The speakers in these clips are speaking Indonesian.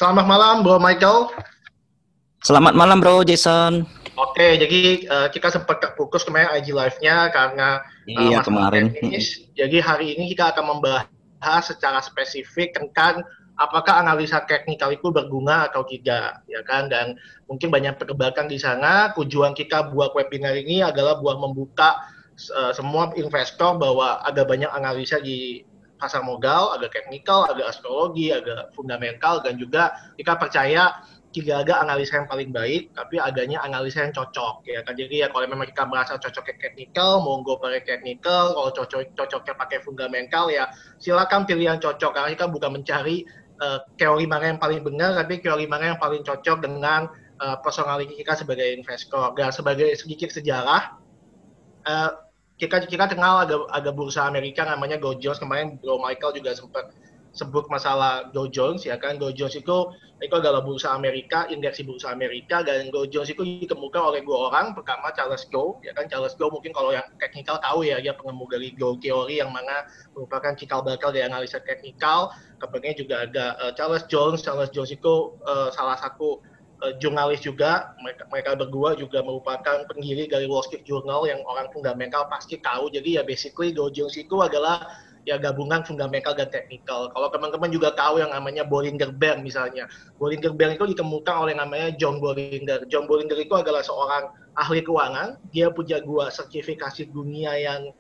Selamat malam, Bro Michael. Selamat malam Bro Jason. Oke, jadi kita sempat fokus kemarin IG Live-nya karena Iya masalah kemarin. teknis. Jadi hari ini kita akan membahas secara spesifik tentang apakah analisa teknikal itu berguna atau tidak, ya kan? Dan mungkin banyak perdebatan di sana. Tujuan kita buat webinar ini adalah buat membuka semua investor bahwa ada banyak analisa di pasar modal, ada teknikal, ada astrologi, ada fundamental, dan juga kita percaya tidak ada analisa yang paling baik, tapi adanya analisa yang cocok, ya kan. Jadi ya kalau memang kita merasa cocoknya technical, monggo pakai technical. Kalau cocoknya pakai fundamental, ya silakan pilih yang cocok. Karena kita bukan mencari teori mana yang paling benar, tapi teori mana yang paling cocok dengan personality kita sebagai investor. Dan sebagai sedikit sejarah, kita kenal ada bursa Amerika namanya Dow Jones. Kemarin Bro Michael juga sempat sebut masalah Dow Jones, ya kan. Dow Jones itu adalah bursa Amerika, indeks bursa Amerika, dan Dow Jones itu ditemukan oleh dua orang. Pertama Charles Dow, ya kan. Charles Dow mungkin kalau yang teknikal tahu ya, dia penemu dari Dow Theory yang mana merupakan cikal bakal dari analisa teknikal. Kemudian juga ada Charles Jones. Charles Jones itu salah satu jurnalis juga. Mereka berdua juga merupakan pendiri dari Wall Street Journal yang orang fundamental pasti tahu. Jadi ya basically Dow Jones itu adalah ya gabungan fundamental dan teknikal. Kalau teman-teman juga tahu yang namanya Bollinger Band misalnya. Bollinger Band itu ditemukan oleh namanya John Bollinger. John Bollinger itu adalah seorang ahli keuangan. Dia punya dua sertifikasi dunia yang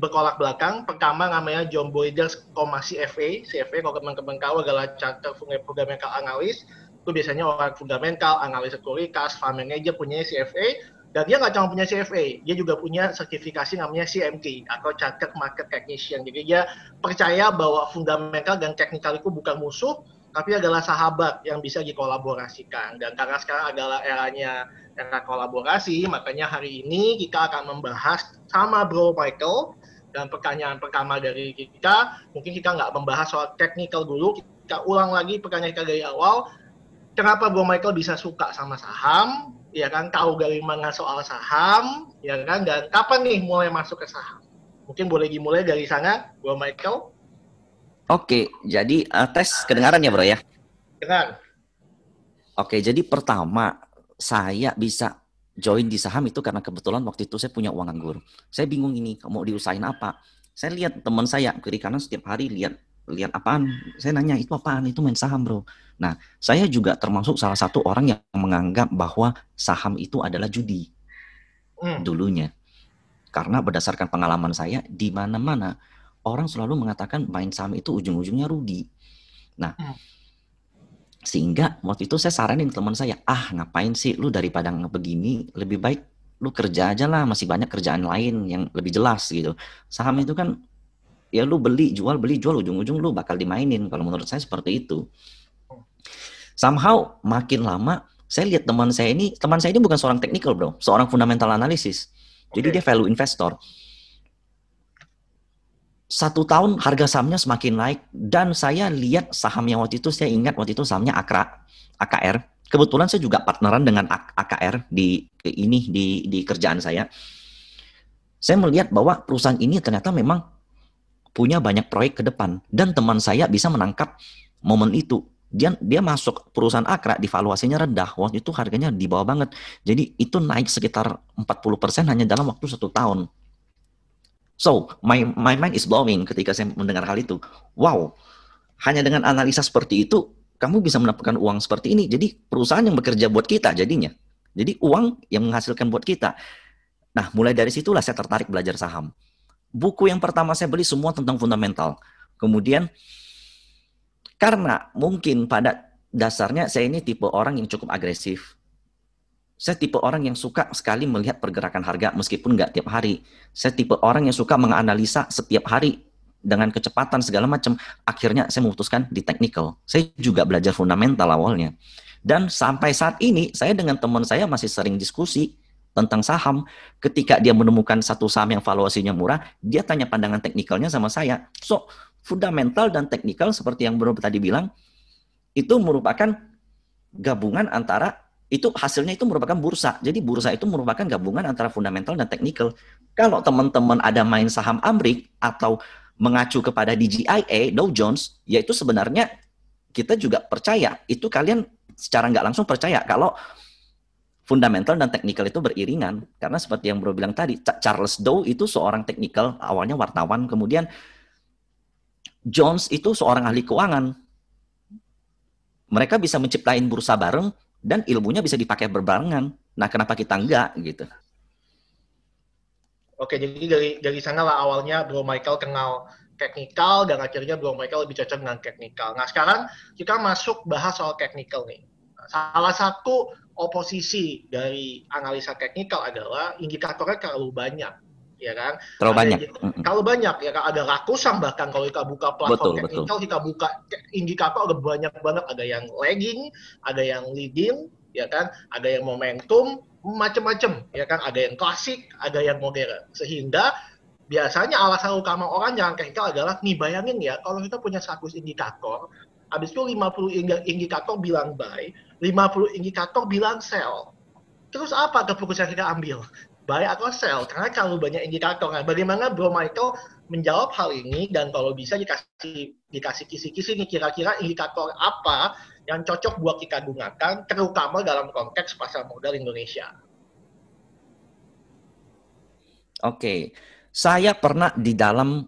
bertolak belakang. Pertama namanya John Bollinger CFA. CFA kalau teman-teman tahu adalah Charter Fundamental Analyst. Itu biasanya orang fundamental, analis sekuritas, fund manager punya CFA. Dan dia nggak cuma punya CFA, dia juga punya sertifikasi namanya CMT atau Chartered Market Technician. Jadi dia percaya bahwa fundamental dan teknikal itu bukan musuh, tapi adalah sahabat yang bisa dikolaborasikan. Dan karena sekarang adalah era kolaborasi, makanya hari ini kita akan membahas sama Bro Michael. Dan pertanyaan pertama dari kita, mungkin kita nggak membahas soal teknikal dulu, kita ulang lagi pertanyaan kita dari awal. Kenapa Bro Michael bisa suka sama saham, ya kan, tahu dari mana soal saham, ya kan, dan kapan nih mulai masuk ke saham? Mungkin boleh dimulai dari sana, Bro Michael. Oke, jadi tes kedengaran ya Bro ya? Dengar. Oke, jadi pertama saya bisa join di saham itu karena kebetulan waktu itu saya punya uang nganggur. Saya bingung ini, mau diusahain apa? Saya lihat teman saya kiri kanan setiap hari lihat apaan. Saya nanya, itu apaan? Itu main saham Bro. Nah, saya juga termasuk salah satu orang yang menganggap bahwa saham itu adalah judi dulunya. Karena berdasarkan pengalaman saya, di mana-mana orang selalu mengatakan main saham itu ujung-ujungnya rugi. Nah, sehingga waktu itu saya saranin teman saya, ngapain sih lu daripada begini, lebih baik lu kerja aja lah, masih banyak kerjaan lain yang lebih jelas gitu. Saham itu kan ya lu beli jual ujung-ujung lu bakal dimainin. Kalau menurut saya seperti itu. Somehow makin lama saya lihat teman saya ini bukan seorang technical Bro, seorang fundamental analysis. Jadi dia value investor. 1 tahun harga sahamnya semakin naik, dan saya lihat saham yang waktu itu saya ingat waktu itu sahamnya AKR. Kebetulan saya juga partneran dengan AKR di kerjaan saya. Saya melihat bahwa perusahaan ini ternyata memang punya banyak proyek ke depan, dan teman saya bisa menangkap momen itu. Dia masuk perusahaan Akra, di valuasinya rendah, waktu itu harganya di bawah banget. Jadi itu naik sekitar 40% hanya dalam waktu 1 tahun. So, my mind is blowing ketika saya mendengar hal itu. Wow, hanya dengan analisa seperti itu, kamu bisa mendapatkan uang seperti ini. Jadi perusahaan yang bekerja buat kita jadinya. Jadi uang yang menghasilkan buat kita. Nah, mulai dari situlah saya tertarik belajar saham. Buku yang pertama saya beli semua tentang fundamental. Kemudian karena mungkin pada dasarnya saya ini tipe orang yang cukup agresif. Saya tipe orang yang suka sekali melihat pergerakan harga meskipun nggak tiap hari. Saya tipe orang yang suka menganalisa setiap hari dengan kecepatan segala macam. Akhirnya saya memutuskan di technical. Saya juga belajar fundamental awalnya. Dan sampai saat ini saya dengan teman saya masih sering diskusi tentang saham. Ketika dia menemukan satu saham yang valuasinya murah, dia tanya pandangan teknikalnya sama saya. So, fundamental dan teknikal seperti yang Bro tadi bilang, itu merupakan gabungan antara, itu hasilnya itu merupakan bursa. Jadi bursa itu merupakan gabungan antara fundamental dan teknikal. Kalau teman-teman ada main saham Amrik atau mengacu kepada DJIA, Dow Jones, yaitu sebenarnya kita juga percaya, itu kalian secara nggak langsung percaya kalau fundamental dan teknikal itu beriringan. Karena seperti yang bro bilang tadi, Charles Dow itu seorang teknikal, awalnya wartawan, kemudian Jones itu seorang ahli keuangan. Mereka bisa menciptain bursa bareng dan ilmunya bisa dipakai berbarengan. Nah, kenapa kita enggak gitu? Oke, jadi dari sana lah awalnya Bro Michael kenal teknikal dan akhirnya Bro Michael lebih cocok dengan teknikal. Nah, sekarang kita masuk bahas soal teknikal nih. Salah satu oposisi dari analisa teknikal adalah indikatornya terlalu banyak, ya kan? Terlalu banyak. Kalau banyak, ya kan, ada ratusan bahkan kalau kita buka platform teknikal, kita buka indikator ada banyak banget. Ada yang lagging, ada yang leading, ya kan? Ada yang momentum, macam-macam, ya kan? Ada yang klasik, ada yang modern. Sehingga biasanya alasan utama orang yang teknikal adalah, nih bayangin ya, kalau kita punya 100 indikator, habis itu 50 indikator bilang buy, 50 indikator bilang sell. Terus apa keputusan kita ambil? Buy atau sell? Karena kalau banyak indikator. Nah, bagaimana Bro Michael menjawab hal ini, dan kalau bisa dikasih kisi-kisi nih, kira-kira indikator apa yang cocok buat kita gunakan, terutama dalam konteks pasar modal Indonesia. Oke, saya pernah di dalam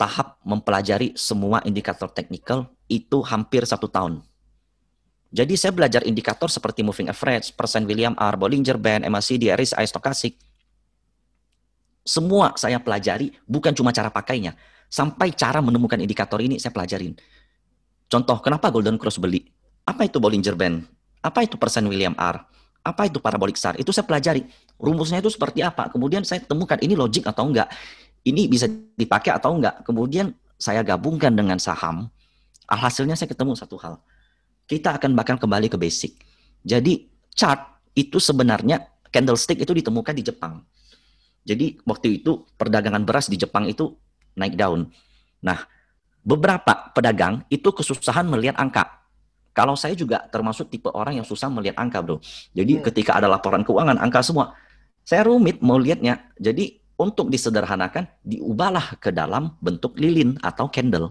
tahap mempelajari semua indikator teknikal itu hampir 1 tahun. Jadi saya belajar indikator seperti moving average, percent William R, Bollinger Band, MACD, RSI, Stochastic. Semua saya pelajari, bukan cuma cara pakainya, sampai cara menemukan indikator ini saya pelajarin. Contoh, kenapa Golden Cross beli? Apa itu Bollinger Band? Apa itu percent William R? Apa itu parabolic SAR? Itu saya pelajari. Rumusnya itu seperti apa? Kemudian saya temukan ini logik atau enggak. Ini bisa dipakai atau enggak. Kemudian saya gabungkan dengan saham. Alhasilnya saya ketemu satu hal. Kita akan bahkan kembali ke basic. Jadi chart itu sebenarnya candlestick itu ditemukan di Jepang. Jadi waktu itu perdagangan beras di Jepang itu naik daun. Nah, beberapa pedagang itu kesusahan melihat angka. Kalau saya juga termasuk tipe orang yang susah melihat angka, bro. Jadi ketika ada laporan keuangan, angka semua. Saya rumit mau lihatnya. Jadi untuk disederhanakan, diubahlah ke dalam bentuk lilin atau candle.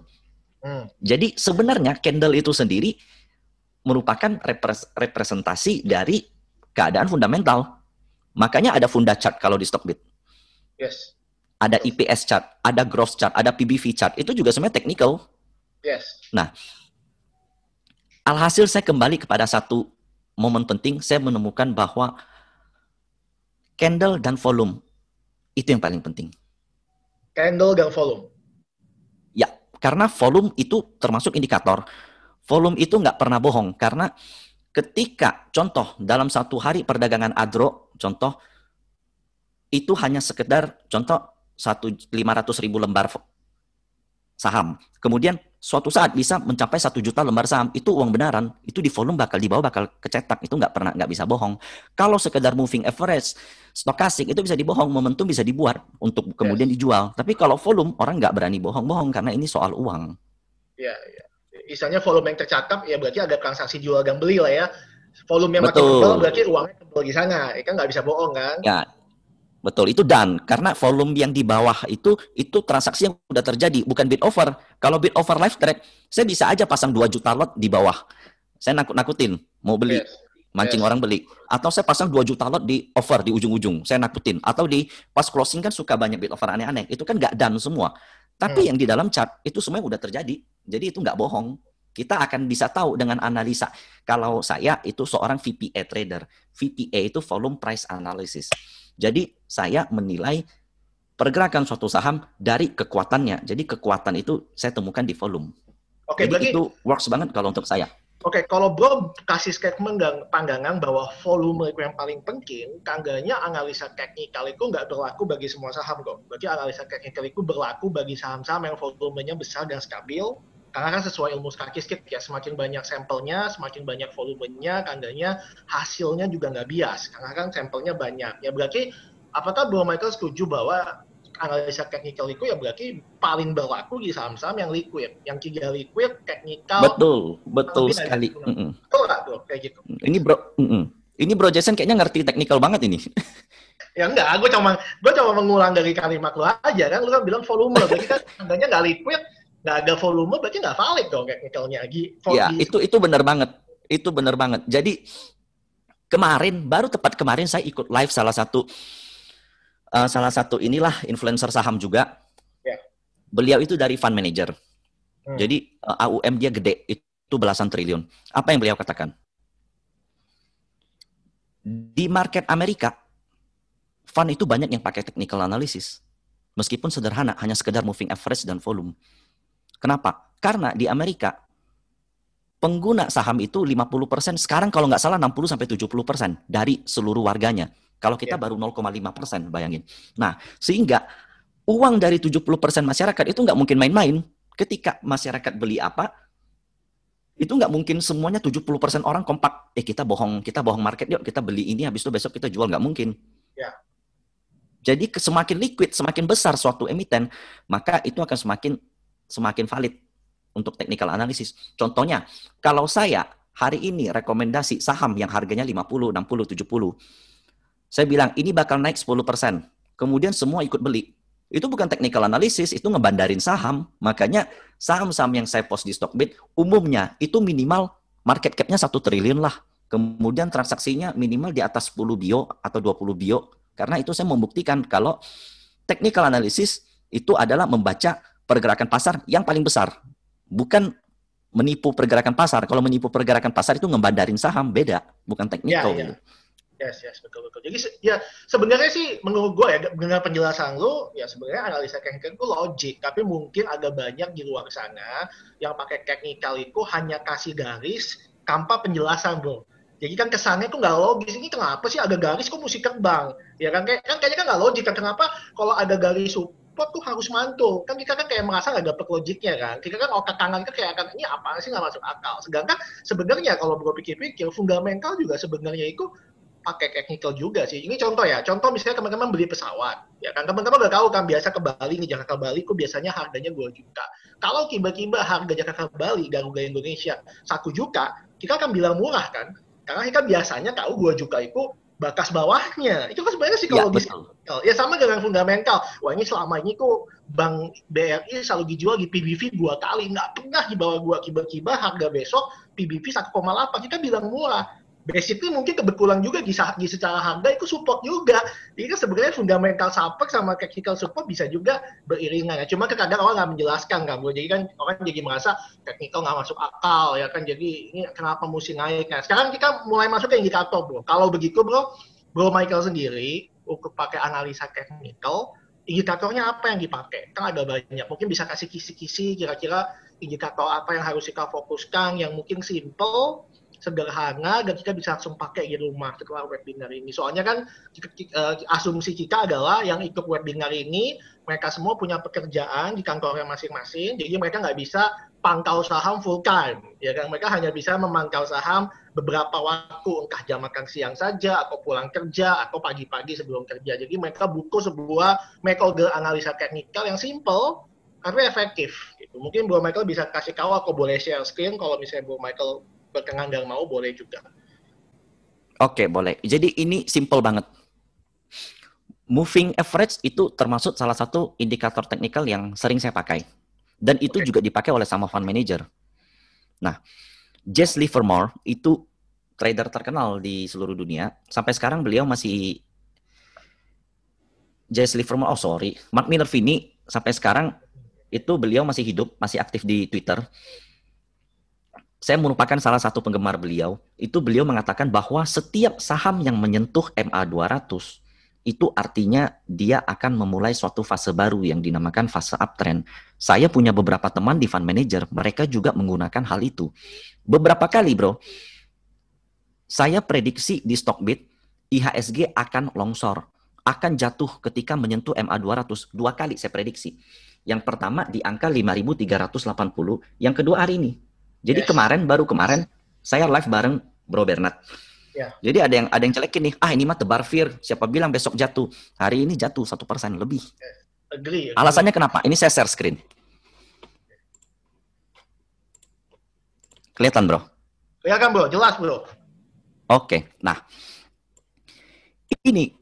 Jadi sebenarnya candle itu sendiri merupakan representasi dari keadaan fundamental. Makanya ada funda chart kalau di Stockbit. Yes. Ada IPS chart, ada growth chart, ada PBV chart. Itu juga sebenarnya technical. Yes. Nah, alhasil saya kembali kepada satu momen penting. Saya menemukan bahwa candle dan volume itu yang paling penting. Candle dan volume. Ya, karena volume itu termasuk indikator. Volume itu nggak pernah bohong, karena ketika, contoh, dalam satu hari perdagangan Adro, contoh, itu hanya sekedar, contoh, 500.000 lembar saham. Kemudian, suatu saat bisa mencapai 1 juta lembar saham. Itu uang benaran. Itu di volume bakal di bawah, bakal kecetak. Itu nggak bisa bohong. Kalau sekedar moving average, stokastik, itu bisa dibohong. Momentum bisa dibuat untuk kemudian dijual. Tapi kalau volume, orang nggak berani bohong-bohong, karena ini soal uang. Ya, ya. Misalnya volume yang tercatat, ya berarti ada transaksi jual dan beli lah ya. Volume yang makin tebal, berarti uangnya tebal di sana. Kan nggak bisa bohong kan? Ya, betul. Itu dan karena volume yang di bawah itu transaksi yang udah terjadi, bukan bid over. Kalau bid over live trade, saya bisa aja pasang 2 juta lot di bawah. Saya nakut-nakutin, mau beli. Mancing orang beli. Atau saya pasang 2 juta lot di over, di ujung-ujung. Saya nakutin. Atau di pas closing kan suka banyak bid over aneh-aneh. Itu kan nggak done semua. Tapi yang di dalam chart, itu semua udah terjadi. Jadi itu nggak bohong. Kita akan bisa tahu dengan analisa. Kalau saya itu seorang VPA trader. VPA itu volume price analysis. Jadi saya menilai pergerakan suatu saham dari kekuatannya. Jadi kekuatan itu saya temukan di volume. Oke, jadi berarti itu works banget kalau untuk saya. Oke, kalau Bro kasih statement dan pandangan bahwa volume itu yang paling penting, tandanya analisa teknikal itu nggak berlaku bagi semua saham kok. Berarti analisa teknikal itu berlaku bagi saham-saham yang volumenya besar dan stabil, karena kan sesuai ilmu statistik ya, semakin banyak sampelnya, semakin banyak volumenya, tandanya hasilnya juga nggak bias, karena kan sampelnya banyak. Ya berarti, apakah Bro Michael setuju bahwa analisa teknikal itu ya berarti paling berlaku di saham-saham yang liquid, yang tidak liquid, teknikal. Betul sekali. Betul nggak tuh kayak gitu? Ini Bro Jason kayaknya ngerti teknikal banget ini. Ya enggak, gue cuma mengulang dari kalimat lo aja kan, lo kan bilang volume, berarti kan tandanya nggak liquid, nggak ada volume berarti nggak valid dong technicalnya. Ya, itu benar banget. Itu benar banget. Jadi tepat kemarin saya ikut live salah satu inilah influencer saham juga. Ya. Beliau itu dari fund manager. Jadi AUM dia gede, itu belasan triliun. Apa yang beliau katakan? Di market Amerika, fund itu banyak yang pakai technical analysis. Meskipun sederhana, hanya sekedar moving average dan volume. Kenapa? Karena di Amerika, pengguna saham itu 50%, sekarang kalau nggak salah 60-70% dari seluruh warganya. Kalau kita baru 0,5%, bayangin. Nah, sehingga uang dari 70% masyarakat itu nggak mungkin main-main. Ketika masyarakat beli apa, itu nggak mungkin semuanya 70% orang kompak. Kita bohong market, yuk kita beli ini, habis itu besok kita jual, nggak mungkin. Ya. Jadi semakin liquid, semakin besar suatu emiten, maka itu akan semakin valid untuk technical analysis. Contohnya, kalau saya hari ini rekomendasi saham yang harganya 50, 60, 70, saya bilang ini bakal naik 10%. Kemudian semua ikut beli. Itu bukan technical analysis, itu ngebandarin saham. Makanya saham-saham yang saya post di Stockbit, umumnya itu minimal market cap-nya 1 triliun lah. Kemudian transaksinya minimal di atas 10 bio atau 20 bio. Karena itu saya membuktikan kalau technical analysis itu adalah membaca pergerakan pasar yang paling besar. Bukan menipu pergerakan pasar. Kalau menipu pergerakan pasar itu ngebandarin saham, beda. Bukan technical. Ya. Yes, betul. Jadi ya sebenarnya sih menurut gue ya dengan penjelasan lo ya sebenarnya analisa technical itu logik, tapi mungkin agak banyak di luar sana yang pakai technical itu hanya kasih garis tanpa penjelasan, bro. Jadi kan kesannya tuh nggak logis. Ini kenapa sih ada garis kok mesti terbang? Ya kan kayaknya kan nggak logik kan, kenapa kalau ada garis support tuh harus mantul? Kan kita kan kayak merasa nggak dapet logiknya kan. Kita kan otak kanan kita kayak akan ini apa sih nggak masuk akal. Sedangkan sebenarnya kalau bro pikir-pikir fundamental juga sebenarnya itu pakai technical juga sih. Ini contoh ya. Contoh misalnya teman-teman beli pesawat. Ya kan teman-teman udah tahu kan biasa ke Bali nih, Jakarta Bali kok biasanya harganya 2 juta. Kalau tiba-tiba harga Jakarta Bali Garuda Indonesia 1 juta, kita akan bilang murah kan? Karena kita biasanya tahu 2 juta itu batas bawahnya. Itu kan sebenarnya psikologis. Ya sama dengan fundamental. Wah ini selama ini kok Bank BRI selalu dijual di PBV 2 kali. Nggak pernah di bawah 2, tiba-tiba harga besok PBV 1,8. Kita bilang murah. Basically mungkin kebetulan juga di secara harga itu support juga. Jadi kan sebenarnya fundamental support sama technical support bisa juga beriringan ya. Cuma kadang orang nggak menjelaskan kan, bro. Jadi kan orang jadi merasa technical nggak masuk akal ya kan. Jadi ini kenapa mesti naik? Nah, sekarang kita mulai masuk ke indikator, bro. Kalau begitu, bro Michael sendiri untuk pakai analisa technical, indikatornya apa yang dipakai? Kan ada banyak. Mungkin bisa kasih kisi-kisi kira-kira indikator apa yang harus kita fokuskan yang mungkin simple, sederhana, dan kita bisa langsung pakai di rumah setelah webinar ini. Soalnya kan asumsi kita adalah yang ikut webinar ini, mereka semua punya pekerjaan di kantornya masing-masing, jadi mereka nggak bisa pantau saham full time. Ya kan? Mereka hanya bisa memantau saham beberapa waktu, entah jam makan siang saja, atau pulang kerja, atau pagi-pagi sebelum kerja. Jadi mereka butuh sebuah metode analisa teknikal yang simple, tapi efektif. Gitu. Mungkin Bro Michael bisa kasih tahu, aku boleh share screen kalau misalnya Bro Michael berkenan dan mau, boleh juga. Oke, boleh. Jadi ini simple banget. Moving average itu termasuk salah satu indikator teknikal yang sering saya pakai. Dan itu juga dipakai oleh sama fund manager. Nah, Jesse Livermore itu trader terkenal di seluruh dunia. Sampai sekarang beliau masih Mark Minervini sampai sekarang itu beliau masih hidup, masih aktif di Twitter. Saya merupakan salah satu penggemar beliau. Itu beliau mengatakan bahwa setiap saham yang menyentuh MA200 itu artinya dia akan memulai suatu fase baru yang dinamakan fase uptrend. Saya punya beberapa teman di fund manager, mereka juga menggunakan hal itu. Beberapa kali, bro, saya prediksi di Stockbit, IHSG akan longsor, akan jatuh ketika menyentuh MA200. 2 kali saya prediksi. Yang pertama di angka 5.380, yang kedua hari ini. Jadi baru kemarin, saya live bareng Bro Bernard. Yeah. Jadi ada yang celekin nih, ini mah tebar fear, siapa bilang besok jatuh. Hari ini jatuh 1% lebih. Agree. Alasannya kenapa? Ini saya share screen. Kelihatan, bro? Kelihatan, bro. Jelas, bro. Oke. Nah, ini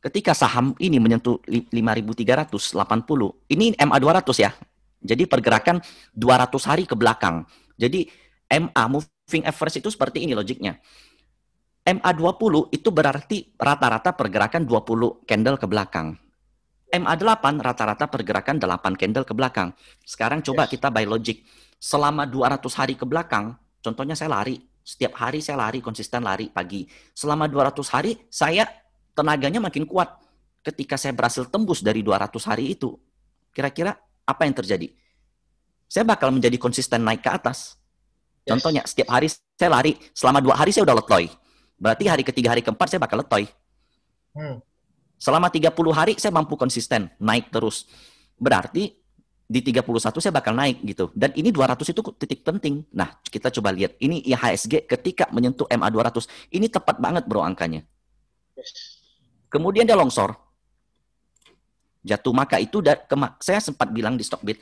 Ketika saham ini menyentuh 5.380, ini MA200 ya. Jadi pergerakan 200 hari ke belakang. Jadi MA, moving average itu seperti ini logiknya. MA20 itu berarti rata-rata pergerakan 20 candle ke belakang. MA8 rata-rata pergerakan 8 candle ke belakang. Sekarang coba kita by logic. Selama 200 hari ke belakang, contohnya saya lari. Setiap hari saya lari, konsisten lari pagi. Selama 200 hari, saya tenaganya makin kuat. Ketika saya berhasil tembus dari 200 hari itu, kira-kira apa yang terjadi? Saya bakal menjadi konsisten naik ke atas. Contohnya, setiap hari saya lari, selama 2 hari saya udah letoy. Berarti hari ketiga, hari keempat saya bakal letoy. Selama 30 hari saya mampu konsisten, naik terus. Berarti di 31 saya bakal naik gitu. Dan ini 200 itu titik penting. Nah, kita coba lihat. Ini IHSG ketika menyentuh MA200. Ini tepat banget bro angkanya. Kemudian dia longsor. Jatuh, maka itu saya sempat bilang di Stockbit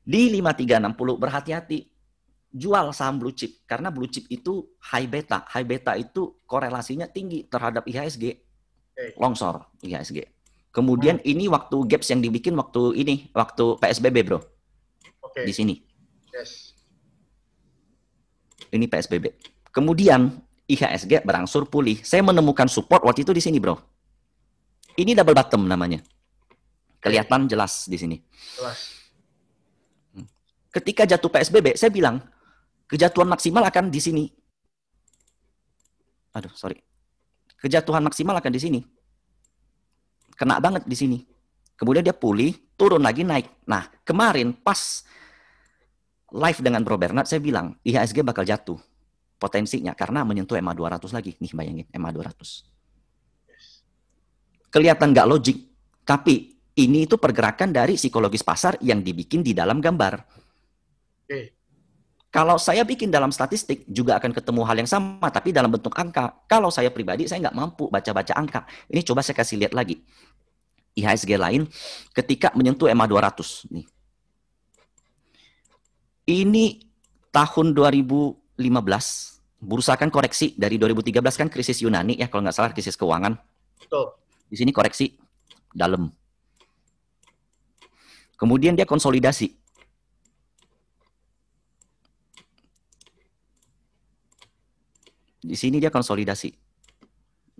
di 5360 berhati-hati jual saham blue chip karena blue chip itu high beta. High beta itu korelasinya tinggi terhadap IHSG. Longsor IHSG. Kemudian ini waktu gaps yang dibikin waktu PSBB, bro. Di sini. Ini PSBB. Kemudian IHSG berangsur pulih. Saya menemukan support waktu itu di sini, bro. Ini double bottom namanya. Kelihatan jelas di sini. Ketika jatuh PSBB, saya bilang kejatuhan maksimal akan di sini. Aduh, sorry. Kejatuhan maksimal akan di sini. Kena banget di sini. Kemudian dia pulih, turun lagi, naik. Nah, kemarin pas live dengan Bro Bernard, saya bilang, IHSG bakal jatuh. Potensinya, karena menyentuh MA200 lagi. Nih, bayangin, MA200. Kelihatan nggak logik, tapi ini itu pergerakan dari psikologis pasar yang dibikin di dalam gambar. Kalau saya bikin dalam statistik, juga akan ketemu hal yang sama, tapi dalam bentuk angka. Kalau saya pribadi, saya nggak mampu baca-baca angka. Ini coba saya kasih lihat lagi. IHSG lain ketika menyentuh MA200. Nih. Ini tahun 2015, bursa kan koreksi. Dari 2013 kan krisis Yunani, ya kalau nggak salah krisis keuangan. Betul. Di sini koreksi dalam. Kemudian dia konsolidasi. Di sini dia konsolidasi.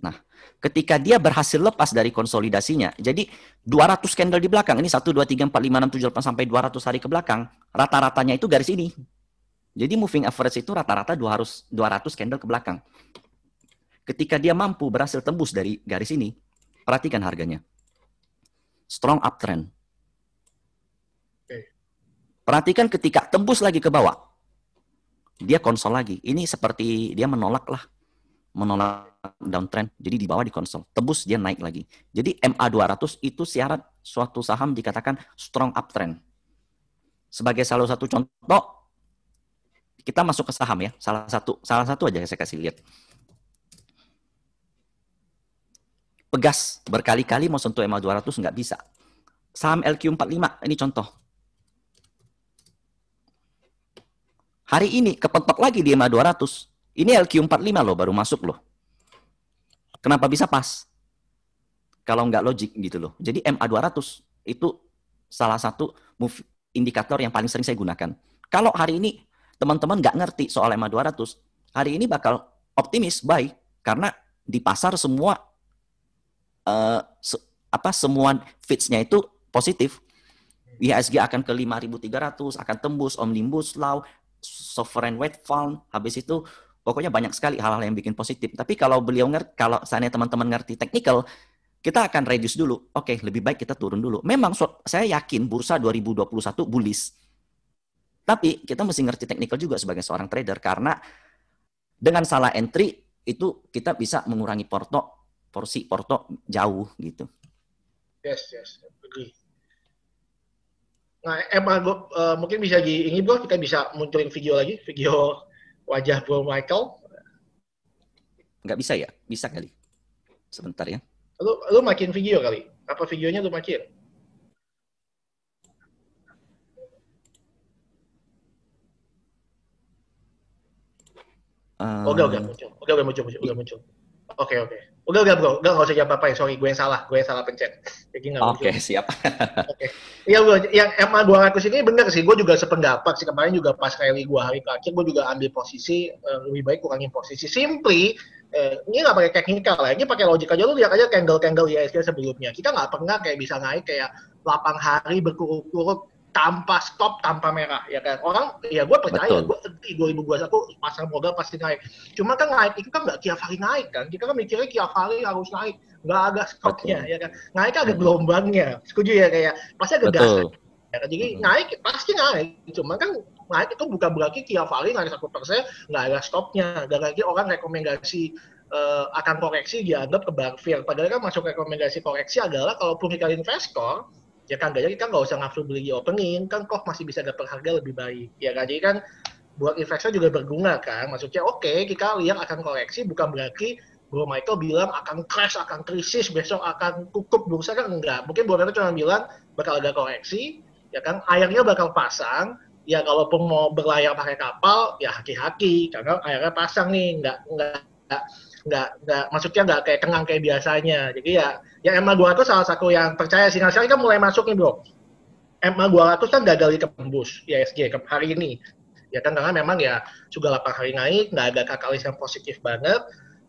Nah, ketika dia berhasil lepas dari konsolidasinya, jadi 200 candle di belakang, ini 1, 2, 3, 4, 5, 6, 7, 8, sampai 200 hari ke belakang, rata-ratanya itu garis ini. Jadi moving average itu rata-rata 200 candle ke belakang. Ketika dia mampu berhasil tembus dari garis ini, perhatikan harganya. Strong uptrend. Perhatikan ketika tembus lagi ke bawah, dia konsol lagi. Ini seperti dia menolak downtrend. Jadi di bawah di konsol. Tembus dia naik lagi. Jadi MA200 itu syarat suatu saham dikatakan strong uptrend. Sebagai salah satu contoh, kita masuk ke saham ya. Salah satu aja saya kasih lihat. Pegas berkali-kali mau sentuh MA200 nggak bisa. Saham LQ45 ini contoh. Hari ini kepentok lagi di MA200. Ini LQ45 loh, baru masuk loh. Kenapa bisa pas? Kalau nggak logik gitu loh. Jadi MA200 itu salah satu indikator yang paling sering saya gunakan. Kalau hari ini teman-teman nggak ngerti soal MA200, hari ini bakal optimis, buy. Karena di pasar semua semua feeds-nya itu positif. IHSG akan ke 5.300, akan tembus omnibus law, sovereign wealth fund, habis itu pokoknya banyak sekali hal-hal yang bikin positif. Tapi kalau kalau seandainya teman-teman ngerti technical, kita akan reduce dulu. Oke, lebih baik kita turun dulu. Memang saya yakin bursa 2021 bullish. Tapi kita mesti ngerti technical juga sebagai seorang trader, karena dengan salah entry itu kita bisa mengurangi porsi porto jauh gitu. Yes, agree. Nah, mungkin bisa ini bro, kita bisa munculin video wajah Bro Michael. Nggak bisa ya? Bisa kali. Sebentar ya. Lu makin video kali. Apa videonya lu makin? Udah muncul. Oke. Udah bro, udah nggak usah jawab apa-apa ya. Sorry, gue yang salah pencet. Jadi nggak Oke, lucu. siap. Oke. Iya bro, yang emang gue ngaku sini bener sih. Gue juga sependapat sih kemarin juga pas rally gue hari terakhir, gue juga ambil posisi lebih baik kurangin posisi. Simply ini nggak pakai teknikal lah, ini pakai logik aja. Lu lihat aja candle ISG sebelumnya. Kita nggak pernah kayak bisa naik kayak 8 hari berturut-turut tanpa stop, tanpa merah, ya kan? Orang, ya gue percaya, Betul, gue di 2021 pasar modal pasti naik. Cuma kan naik itu kan nggak tiap hari naik kan? Kita kan mikirnya tiap hari harus naik, nggak ada stopnya, betul. ya kan? Naik kan ada Mm-mm. gelombangnya, setuju ya kayak pasti ada gasnya. Betul. Ya kan? Jadi Mm-mm. naik pasti naik, cuma kan naik itu bukan berarti tiap hari naik 1%, nggak ada stopnya. Dan lagi orang rekomendasi akan koreksi dianggap ke Barfir. Padahal kan masuk rekomendasi koreksi adalah kalaupun kita investor, ya kan jadi kan nggak usah ngafsu beli di opening, kan kok masih bisa dapat harga lebih baik. Ya kan jadi kan buat investor juga berguna kan. Maksudnya oke, kita lihat akan koreksi bukan berarti Bro Michael bilang akan crash, akan krisis, besok akan tutup bursa kan enggak. Mungkin Bro Michael cuma bilang bakal ada koreksi, ya kan airnya bakal pasang, ya kalaupun mau berlayar pakai kapal ya hati-hati karena airnya pasang nih, nggak maksudnya nggak kayak kengang kayak biasanya. Jadi ya Emma 200 salah satu yang percaya sih. Nah sekarang kan mulai masuk nih bro, Emma 200 kan gagal di tembus ISG hari ini, ya kan karena memang ya sudah 8 hari naik, nggak ada katalis yang positif banget.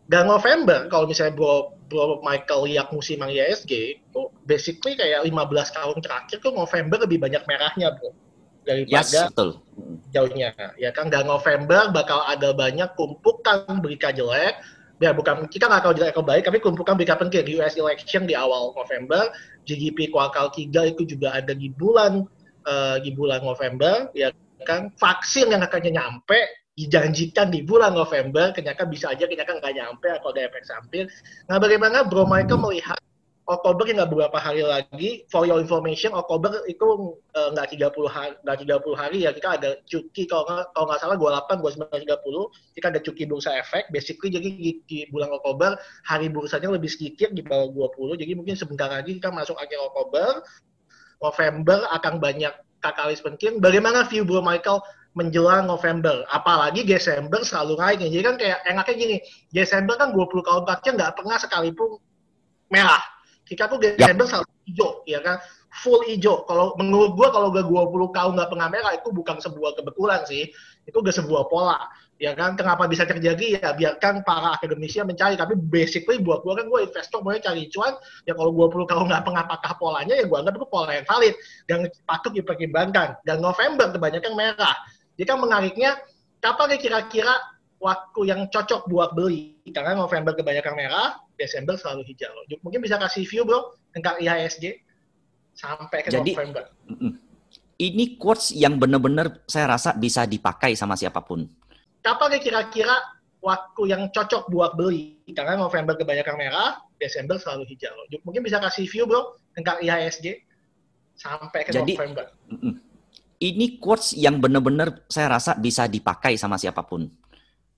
Dan November kalau misalnya bro Michael lihat musim ISG itu basically kayak 15 tahun terakhir tuh November lebih banyak merahnya bro Yes, daripada betul. jauhnya, ya kan. Dan November bakal ada banyak tumpukan berita jelek, ya bukan kita nggak tahu jelek atau baik, tapi tumpukan berita penting di US election di awal November, GDP kuartal 3 itu juga ada di bulan November, ya kan. Vaksin yang akan nyampe dijanjikan di bulan November, ternyata bisa aja ternyata nggak nyampe atau ada efek samping. Nah, bagaimana Bro Michael melihat Oktober nggak beberapa hari lagi, for your information, Oktober itu nggak 30 hari, ya, kita ada cuti kalau nggak salah 28, 29, 30, kita ada cuti bursa efek, basically jadi di bulan Oktober hari bursanya lebih sedikit di bawah 20, jadi mungkin sebentar lagi kita masuk akhir Oktober, November akan banyak katalis penting. Bagaimana view Bro Michael menjelang November? Apalagi Desember selalu naik. Jadi kan kayak enaknya gini, Desember kan 20 tahun terakhir nggak pernah sekalipun merah. Kita tuh Yap. Desember selalu hijau, ya kan? Full hijau. Kalau menurut gua kalau udah 20 tahun nggak pernah merah itu bukan sebuah kebetulan sih. Itu udah sebuah pola. Ya kan, kenapa bisa terjadi ya biarkan para akademisi mencari, tapi basically buat gua kan gua investor mau cari cuan, ya kalau 20 tahun nggak pernah patah polanya ya gua anggap itu pola yang valid dan patut dipertimbangkan. Dan November kebanyakan merah. Jadi kan menariknya kapan kira-kira waktu yang cocok buat beli, karena November kebanyakan merah, Desember selalu hijau. Mungkin bisa kasih view bro tentang IHSG sampai ke Jadi November. ini quotes yang benar-benar saya rasa bisa dipakai sama siapapun. Kapan kira-kira waktu yang cocok buat beli, karena November kebanyakan merah, Desember selalu hijau. Mungkin bisa kasih view bro tentang IHSG sampai ke Jadi November. ini quotes yang benar-benar saya rasa bisa dipakai sama siapapun.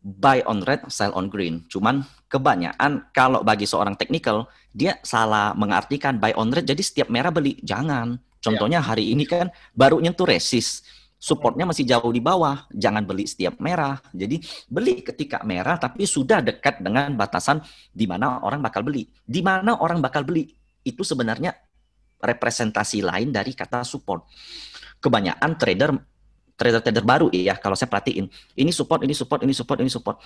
Buy on red, sell on green. Cuman kebanyakan kalau bagi seorang technical, dia salah mengartikan buy on red, jadi setiap merah beli. Jangan. Contohnya hari ini kan baru nyentuh resist. Supportnya masih jauh di bawah. Jangan beli setiap merah. Jadi beli ketika merah, tapi sudah dekat dengan batasan di mana orang bakal beli. Di mana orang bakal beli, itu sebenarnya representasi lain dari kata support. Kebanyakan trader baru ya, kalau saya perhatiin, ini support, ini support, ini support, ini support.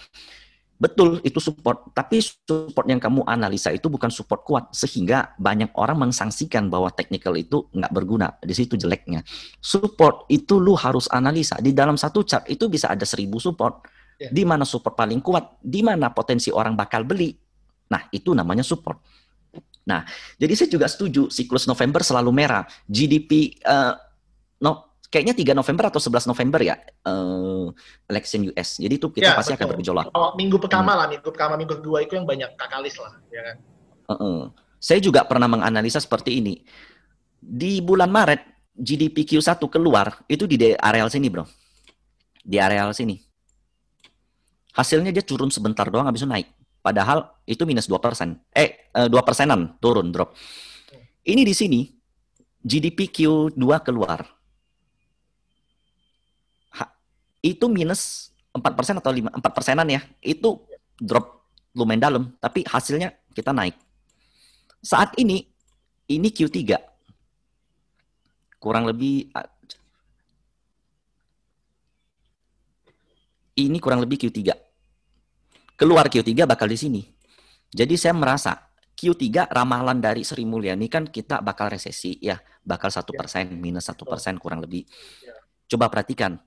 Betul, itu support. Tapi support yang kamu analisa itu bukan support kuat. Sehingga banyak orang mengsangsikan bahwa technical itu nggak berguna. Di situ jeleknya. Support itu lu harus analisa. Di dalam satu chart itu bisa ada 1000 support. Di mana support paling kuat, di mana potensi orang bakal beli. Nah, itu namanya support. Nah, jadi saya juga setuju siklus November selalu merah. GDP kayaknya 3 November atau 11 November ya, election US. Jadi itu kita pasti akan bergejolak. Minggu pertama lah, minggu kedua itu yang banyak katalis lah, ya kan. Saya juga pernah menganalisa seperti ini. Di bulan Maret, GDP Q1 keluar, itu di areal sini bro. Di areal sini. Hasilnya dia turun sebentar doang, habis itu naik. Padahal itu minus 2%. 2%-an turun, drop. Ini di sini, GDP Q2 keluar. Itu minus 4% atau 4%-an ya. Itu drop lumayan dalam, tapi hasilnya kita naik. Saat ini Q3. Kurang lebih Q3. Keluar Q3 bakal di sini. Jadi saya merasa Q3 ramalan dari Sri Mulyani kan kita bakal resesi ya, bakal 1%, minus 1% kurang lebih. Coba perhatikan,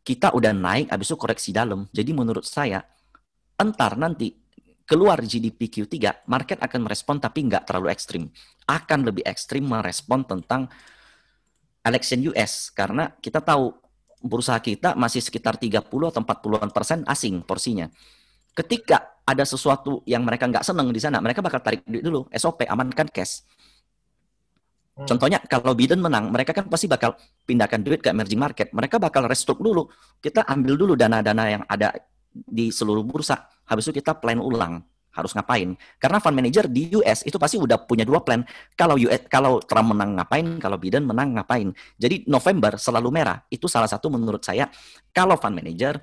kita udah naik, habis itu koreksi dalam. Jadi menurut saya, entar nanti keluar GDP Q3, market akan merespon tapi nggak terlalu ekstrim. Akan lebih ekstrim merespon tentang election US, karena kita tahu bursa kita masih sekitar 30 atau 40% asing porsinya. Ketika ada sesuatu yang mereka nggak seneng di sana, mereka bakal tarik duit dulu, SOP, amankan cash. Contohnya kalau Biden menang, mereka kan pasti bakal pindahkan duit ke emerging market. Mereka bakal restock dulu. Kita ambil dulu dana-dana yang ada di seluruh bursa. Habis itu kita plan ulang harus ngapain. Karena fund manager di US itu pasti udah punya 2 plan. Kalau Trump menang ngapain, kalau Biden menang ngapain. Jadi November selalu merah. Itu salah satu menurut saya, kalau fund manager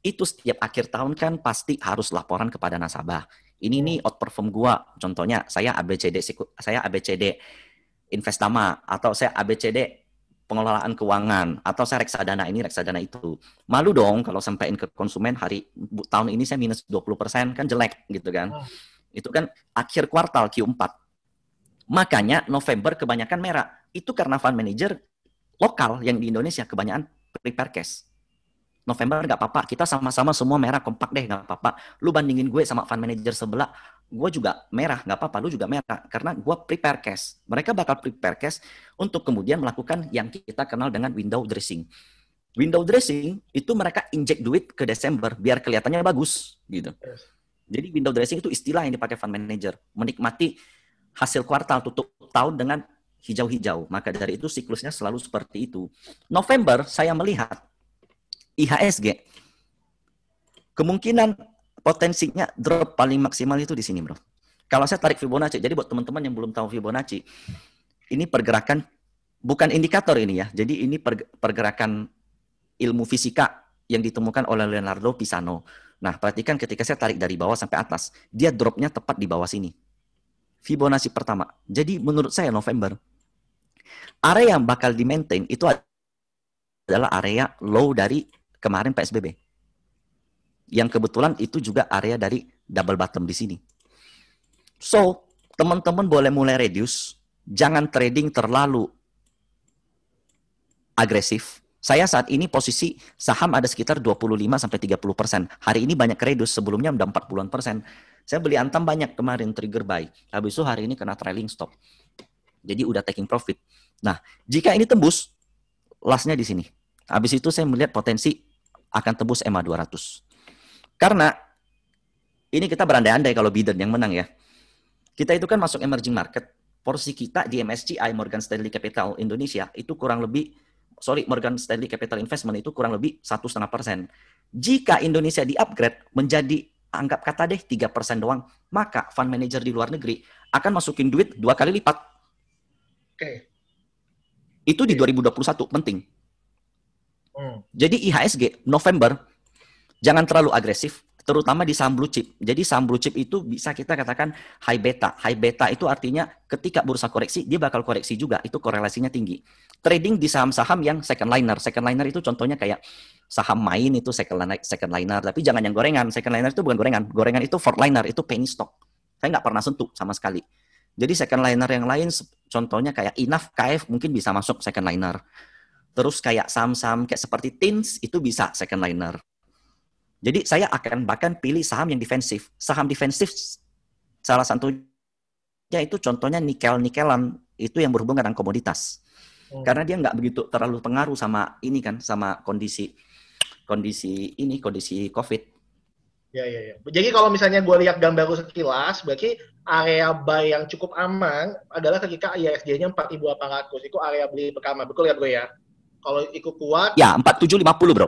itu setiap akhir tahun kan pasti harus laporan kepada nasabah. Ini nih outperform gua. Contohnya saya ABCD Investama, atau saya ABCD pengelolaan keuangan, atau saya reksadana ini, reksadana itu. Malu dong kalau sampaiin ke konsumen tahun ini saya minus 20%, kan jelek gitu kan. Itu kan akhir kuartal Q4. Makanya November kebanyakan merah. Itu karena fund manager lokal yang di Indonesia kebanyakan prepare cash. November nggak apa-apa, kita sama-sama semua merah, kompak deh, nggak apa-apa. Lu bandingin gue sama fund manager sebelah, gue juga merah, nggak apa-apa, lu juga merah. Karena gue prepare cash. Mereka bakal prepare cash untuk kemudian melakukan yang kita kenal dengan window dressing. Window dressing itu mereka inject duit ke Desember biar kelihatannya bagus gitu. Jadi window dressing itu istilah yang dipakai fund manager, menikmati hasil kuartal tutup tahun dengan hijau-hijau. Maka dari itu siklusnya selalu seperti itu. November saya melihat IHSG kemungkinan potensinya drop paling maksimal itu di sini, bro. Kalau saya tarik Fibonacci, jadi buat teman-teman yang belum tahu Fibonacci, ini pergerakan bukan indikator ini ya. Jadi ini pergerakan ilmu fisika yang ditemukan oleh Leonardo Pisano. Nah, perhatikan ketika saya tarik dari bawah sampai atas, dia dropnya tepat di bawah sini. Fibonacci pertama. Jadi menurut saya November area yang bakal di-maintain itu adalah area low dari kemarin PSBB. Yang kebetulan itu juga area dari double bottom di sini. So, teman-teman boleh mulai reduce, jangan trading terlalu agresif. Saya saat ini posisi saham ada sekitar 25-30%. Hari ini banyak reduce, sebelumnya udah 40%. Saya beli Antam banyak kemarin, trigger buy. Habis itu hari ini kena trailing stop. Jadi udah taking profit. Nah, jika ini tembus, lastnya di sini. Habis itu saya melihat potensi akan tembus EMA 200. Karena ini kita berandai-andai kalau Biden yang menang ya. Kita itu kan masuk emerging market. Porsi kita di MSCI, Morgan Stanley Capital Indonesia, itu kurang lebih, Morgan Stanley Capital Investment itu kurang lebih 1,5%. Jika Indonesia di-upgrade menjadi, anggap kata deh 3% doang, maka fund manager di luar negeri akan masukin duit 2 kali lipat. Itu di 2021, penting. Jadi IHSG November jangan terlalu agresif, terutama di saham blue chip. Jadi saham blue chip itu bisa kita katakan high beta. High beta itu artinya ketika bursa koreksi, dia bakal koreksi juga. Itu korelasinya tinggi. Trading di saham-saham yang second liner. Second liner itu contohnya kayak saham main itu second liner. Tapi jangan yang gorengan. Second liner itu bukan gorengan. Gorengan itu fourth liner, itu penny stock. Saya nggak pernah sentuh sama sekali. Jadi second liner yang lain, contohnya kayak Inaf, KF mungkin bisa masuk second liner. Terus kayak saham-saham kayak seperti TINS itu bisa second liner. Jadi saya akan bahkan pilih saham yang defensif. Saham defensif salah satunya itu contohnya nikel-nikelan, itu yang berhubungan dengan komoditas. Karena dia nggak begitu terlalu pengaruh sama ini kan, sama kondisi COVID. Ya. Jadi kalau misalnya gue lihat gambar sekilas, berarti area buy yang cukup aman adalah ketika IHSG-nya 4.800. Itu area beli pertama. Betul ya gue ya? Kalau ikut kuat ya 4750 bro.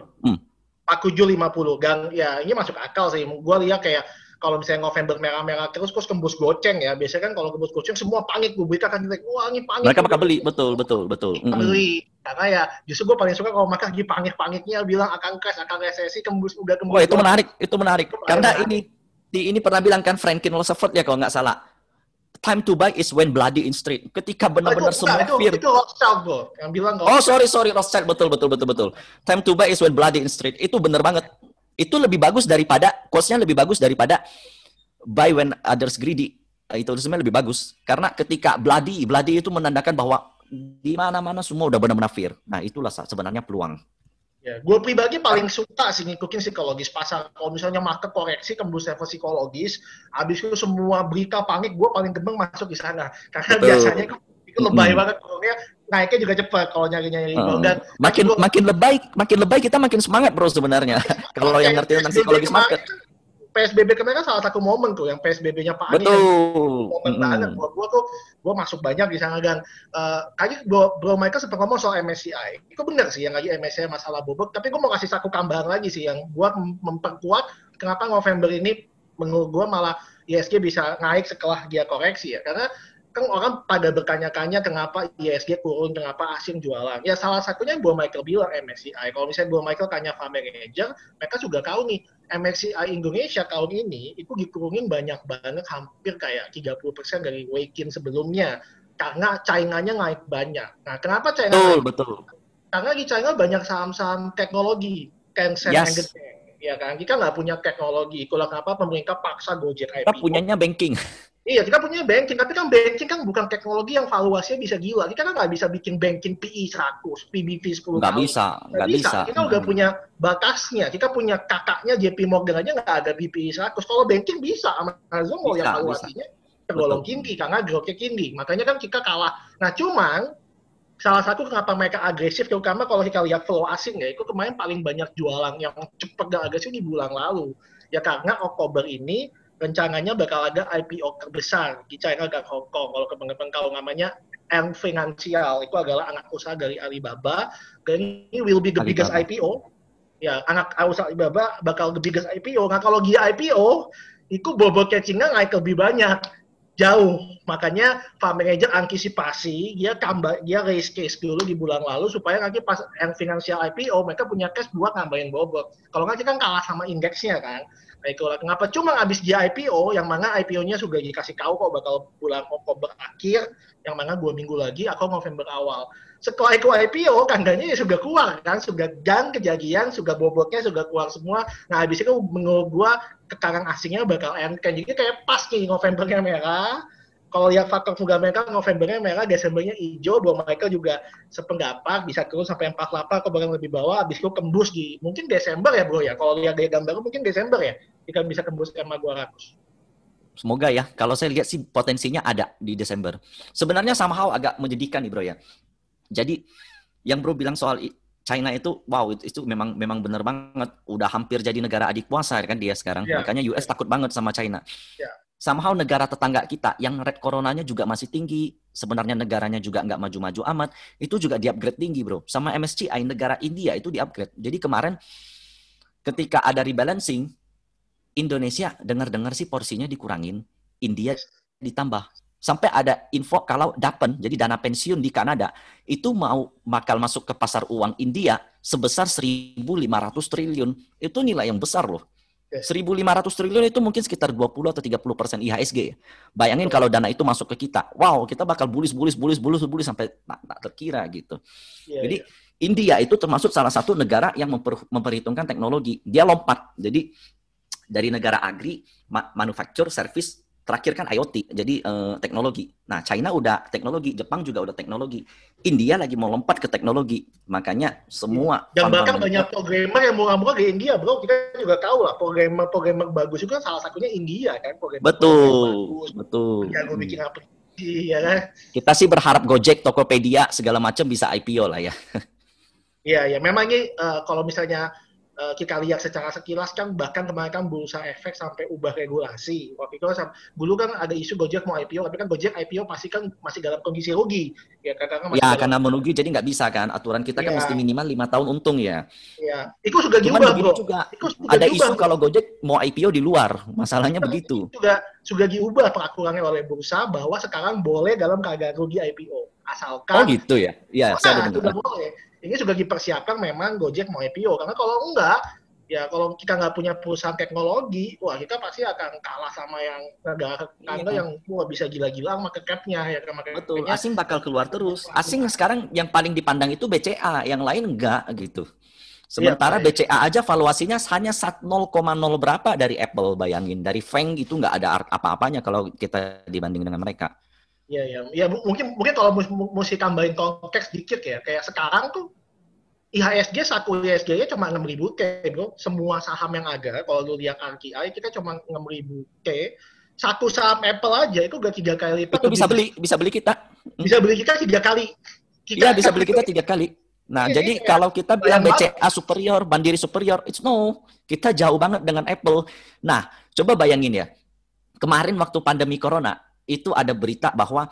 4750 gang ya ini masuk akal sih. Gue lihat kayak kalau misalnya November merah-merah terus kembus goceng ya. Biasanya kan kalau kembus goceng semua panik, gue berita kan wah ini panik. Mereka bakal beli, betul. Beli. Karena ya justru gue paling suka kalau mereka panik-paniknya bilang akan crash, akan resesi, udah kembus. Wah, itu menarik. Karena ini ini pernah bilang kan Franklin Roosevelt ya kalau nggak salah. Time to buy is when bloody in street. Ketika benar-benar semua fear. Itu Rothschild bro, yang bilang Oh sorry Rothschild, betul. Time to buy is when bloody in street. Itu benar banget. Itu lebih bagus daripada quotes-nya lebih bagus daripada buy when others greedy. Itu sebenarnya lebih bagus karena ketika bloody itu menandakan bahwa di mana-mana semua udah benar-benar fear. Nah itulah sebenarnya peluang. Ya, gue pribadi paling suka sih ngikutin psikologis pasar. Kalau misalnya market koreksi, tembus level psikologis, habis itu semua berita panik, gue paling gemeng masuk di sana. Karena biasanya itu lebay banget, pokoknya naiknya juga cepat kalau nyari-nyari rebound. Dan makin lebay kita makin semangat bro sebenarnya. Kalau yang ngerti tentang psikologis market. PSBB kemarin kan salah satu momen tuh, yang PSBB-nya Pak Anies. Betul. Momen banget. Gue masuk banyak di sana dan kayaknya Bro Michael sempat ngomong soal MSCI. Itu benar sih yang lagi MSCI masalah bobot. Tapi gue mau kasih satu tambahan lagi sih yang buat memperkuat kenapa November ini menurut gue malah ISG bisa naik setelah dia koreksi ya. Karena kan orang pada bertanya-tanya kenapa ISG turun, kenapa asing jualan. Ya salah satunya Bro Michael bilang MSCI. Kalau misalnya Bro Michael tanya fund manager, mereka juga tahu nih MSCI Indonesia tahun ini itu dikurungin banyak banget, hampir kayak 30% dari weighting sebelumnya. Karena China-nya naik banyak. Nah, kenapa China naik? Betul. Karena di China banyak saham-saham teknologi. Tencent and Gede. Ya kan, kita nggak punya teknologi. Itulah kenapa pemerintah paksa Gojek IPO. Kita punyanya banking. Iya, kita punya banking, tapi kan banking kan bukan teknologi yang valuasinya bisa gila. Kita kan nggak bisa bikin banking PE 100, PBV 10 nggak kali. Nggak bisa. Kita udah punya batasnya. Kita punya kakaknya JP Morgan aja nggak ada PE 100. Kalau banking bisa, Amazon mau yang valuasinya tergolong tinggi, karena growth-nya tinggi. Makanya kan kita kalah. Nah, cuman salah satu kenapa mereka agresif, terutama kalau kita lihat flow asing ya, itu kemarin paling banyak jualan yang cepat dan agresif di bulan lalu. Ya karena Oktober ini rencananya bakal ada IPO terbesar di China dan Hong Kong. Kalau teman-teman tahu namanya Ant Financial, itu adalah anak usaha dari Alibaba, dan ini will be the biggest IPO. Ya, anak usaha Alibaba bakal the biggest IPO. Nah, kalau dia IPO, itu bobotnya China naik lebih banyak, jauh. Makanya fund manager antisipasi, dia raise case dulu di bulan lalu supaya nanti pas Ant Financial IPO, mereka punya cash buat nambahin bobot. Kalau nggak kan kalah sama indeksnya kan. Nah, itulah kenapa cuma habis dia IPO, yang mana IPO-nya sudah dikasih tahu kok bakal bulan Oktober akhir, yang mana 2 minggu lagi atau November awal. Setelah itu IPO, kandangnya ya sudah keluar kan, sudah kejadian, sudah bobotnya sudah keluar semua. Nah, habis itu menurut gua kekarang asingnya bakal enteng. Jadi kayak pas nih Novembernya merah. Kalau lihat faktor fundamental, Novembernya merah, Desembernya hijau, Bro Michael juga sependapat, bisa turun sampai 48, atau bahkan lebih bawah, habis itu kembus di, mungkin Desember ya bro ya, kalau lihat dari gambar mungkin Desember ya, kita bisa kembus ke 200. Semoga ya, kalau saya lihat sih potensinya ada di Desember. Sebenarnya somehow agak menyedihkan nih bro ya. Jadi, yang bro bilang soal China itu, wow, itu memang benar banget, udah hampir jadi negara adik kuasa kan dia sekarang, makanya US takut banget sama China. Somehow negara tetangga kita yang red coronanya juga masih tinggi, sebenarnya negaranya juga nggak maju-maju amat, itu juga di-upgrade tinggi bro. Sama MSCI, negara India itu di-upgrade. Jadi kemarin ketika ada rebalancing, Indonesia dengar-dengar sih porsinya dikurangin, India ditambah. Sampai ada info kalau DAPEN, jadi dana pensiun di Kanada, itu bakal masuk ke pasar uang India sebesar 1.500 triliun. Itu nilai yang besar loh. 1.500 triliun itu mungkin sekitar 20 atau 30% IHSG. Bayangin kalau dana itu masuk ke kita. Wow, kita bakal bullish sampai tak terkira gitu. Jadi India itu termasuk salah satu negara yang memperhitungkan teknologi. Dia lompat. Jadi dari negara agri, manufacture, service, terakhir kan IoT, jadi teknologi. Nah, China udah teknologi, Jepang juga udah teknologi. India lagi mau lompat ke teknologi. Makanya semua... Dan bahkan banyak programmer yang murah-murah di India, bro. Kita juga tahu lah, programmer bagus juga salah satunya India kan. Betul. Yang gue bikin aplikasi, ya kan. Kita sih berharap Gojek, Tokopedia, segala macam bisa IPO lah ya. Iya, memang ini kalau misalnya kita lihat secara sekilas kan, bahkan kemarin kan Bursa Efek sampai ubah regulasi. Waktu itu dulu kan ada isu Gojek mau IPO, tapi kan Gojek IPO pasti kan masih dalam kondisi rugi. Ya, karena merugi jadi nggak bisa kan. Aturan kita kan mesti minimal 5 tahun untung ya. Iya, itu sudah diubah bro. Ada isu kalau Gojek mau IPO di luar, masalahnya begitu. Sudah diubah peraturannya oleh Bursa bahwa sekarang boleh dalam keadaan rugi IPO. Asalkan... Oh gitu ya? Iya, saya ada dengar. Sudah boleh. Ini sudah dipersiapkan memang Gojek mau IPO, karena kalau enggak, Ya kalau kita nggak punya perusahaan teknologi, wah kita pasti akan kalah sama yang negara tetangga Iya. yang wah bisa gila-gilaan market cap-nya ya kan market Betul, cap-nya. asing bakal keluar terus. Asing sekarang yang paling dipandang itu BCA, yang lain enggak gitu. Iya, Sementara iya. BCA aja valuasinya hanya 0,0 berapa dari Apple, bayangin. Dari Feng itu nggak ada apa-apanya kalau kita dibanding dengan mereka. Iya, iya. Ya, mungkin mungkin kalau mesti tambahin konteks dikit ya, kayak sekarang tuh IHSG satu IHSG-nya cuma 6.000 T, bro. Semua saham yang ada, kalau lu lihat RKI, kita cuma 6.000 T. Satu saham Apple aja itu udah 3 kali lipat Itu lebih bisa beli kita. bisa beli kita 3 kali. Iya, Kita bisa beli kita 3 kali. Nah, ini jadi kayak kalau kita bilang bayang banget. BCA superior, Mandiri superior, it's no. Kita jauh banget dengan Apple. Nah, coba bayangin ya. Kemarin waktu pandemi Corona, itu ada berita bahwa